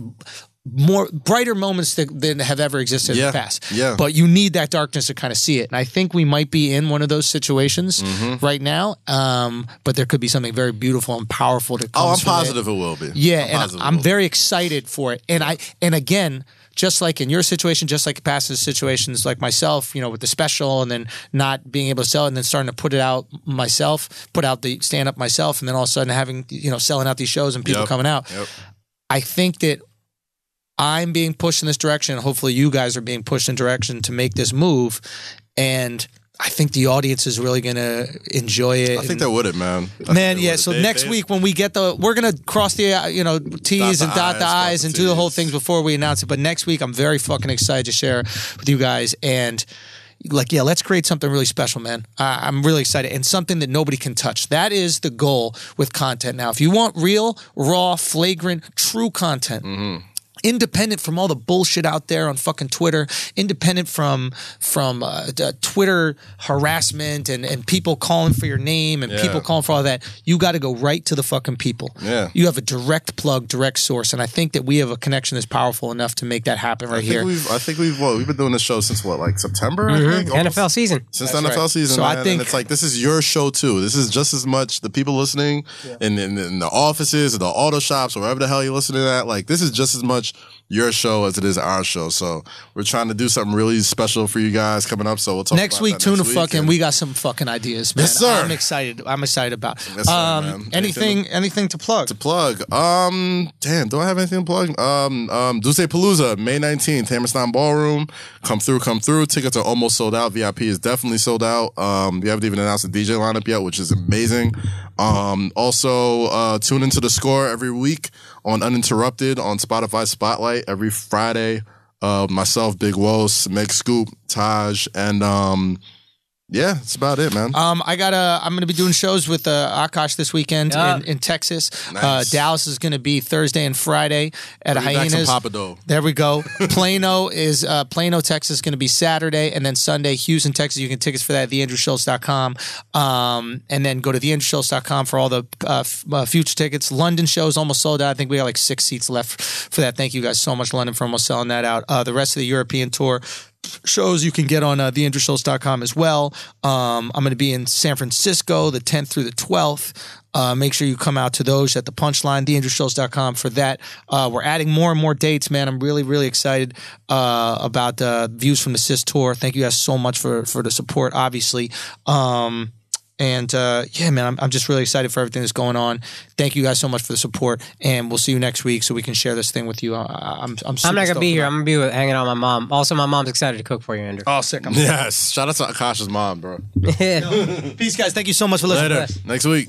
more brighter moments than have ever existed in the past. Yeah. But you need that darkness to kind of see it. And I think we might be in one of those situations right now. But there could be something very beautiful and powerful to come. I'm positive it will be. Yeah, I'm very excited for it. And again, just like in your situation, just like past situations like myself, with the special and then not being able to sell it and then starting to put it out myself, put out the stand up myself, and then all of a sudden having, selling out these shows and people coming out. Yep. I think that I'm being pushed in this direction. And hopefully you guys are being pushed in direction to make this move. And I think the audience is really going to enjoy it. I think they would, man. So next week when we get we're going to cross the, T's and dot the I's and do the whole things before we announce it. But next week, I'm very fucking excited to share with you guys. And let's create something really special, man. I'm really excited. And something that nobody can touch. That is the goal with content now. If you want real, raw, flagrant, true content, independent from all the bullshit out there on fucking Twitter, independent from Twitter harassment and people calling for your name and people calling for all that. You got to go right to the fucking people. Yeah. You have a direct plug, direct source, and I think that we have a connection that's powerful enough to make that happen right here. I think we've been doing this show since what, like September? I think NFL season. Since the NFL season, so man. I think and it's like this is your show too. This is just as much the people listening in the offices or the auto shops or wherever the hell you're listening at. Like this is just as much your show as it is our show. So we're trying to do something really special for you guys coming up. So we'll talk next about week. That Tune next in week, fucking. and We got some fucking ideas, man. Yes, sir. I'm excited. I'm excited about. Yes, sir, man. Anything to plug? Damn, do I have anything to plug? Duce Palooza, May 19th, Hammerstein Ballroom. Come through. Tickets are almost sold out. VIP is definitely sold out. We haven't even announced the DJ lineup yet, which is amazing. Also, tune into The Score every week on Uninterrupted on Spotify Spotlight every Friday. Myself, Big Wos, Meg Scoop, Taj, and yeah, that's about it, man. I'm gonna be doing shows with Akaash this weekend in Texas. Nice. Dallas is gonna be Thursday and Friday at Hyenas. Papa Dough. There we go. Plano, Texas is gonna be Saturday, and then Sunday, Houston, Texas. You can get tickets for that at theandrewschultz.com. And then go to theandrewschultz.com for all the future tickets. London show is almost sold out. I think we got like 6 seats left for that. Thank you guys so much, London, for almost selling that out. The rest of the European tour shows you can get on theandrewschultz.com as well. I'm going to be in San Francisco the 10th through the 12th. Make sure you come out to those at the Punchline, theandrewschultz.com for that. We're adding more and more dates, man. I'm really, really excited about Views from the Cis Tour. Thank you guys so much for the support, obviously. Yeah, man, I'm just really excited for everything that's going on. Thank you guys so much for the support, and we'll see you next week so we can share this thing with you. I'm super not going to be here. I'm going to be hanging out with my mom. Also, my mom's excited to cook for you, Andrew. Oh, sick. Yes. Shout out to Akaash's mom, bro. Peace, guys. Thank you so much for listening. Later. Next week.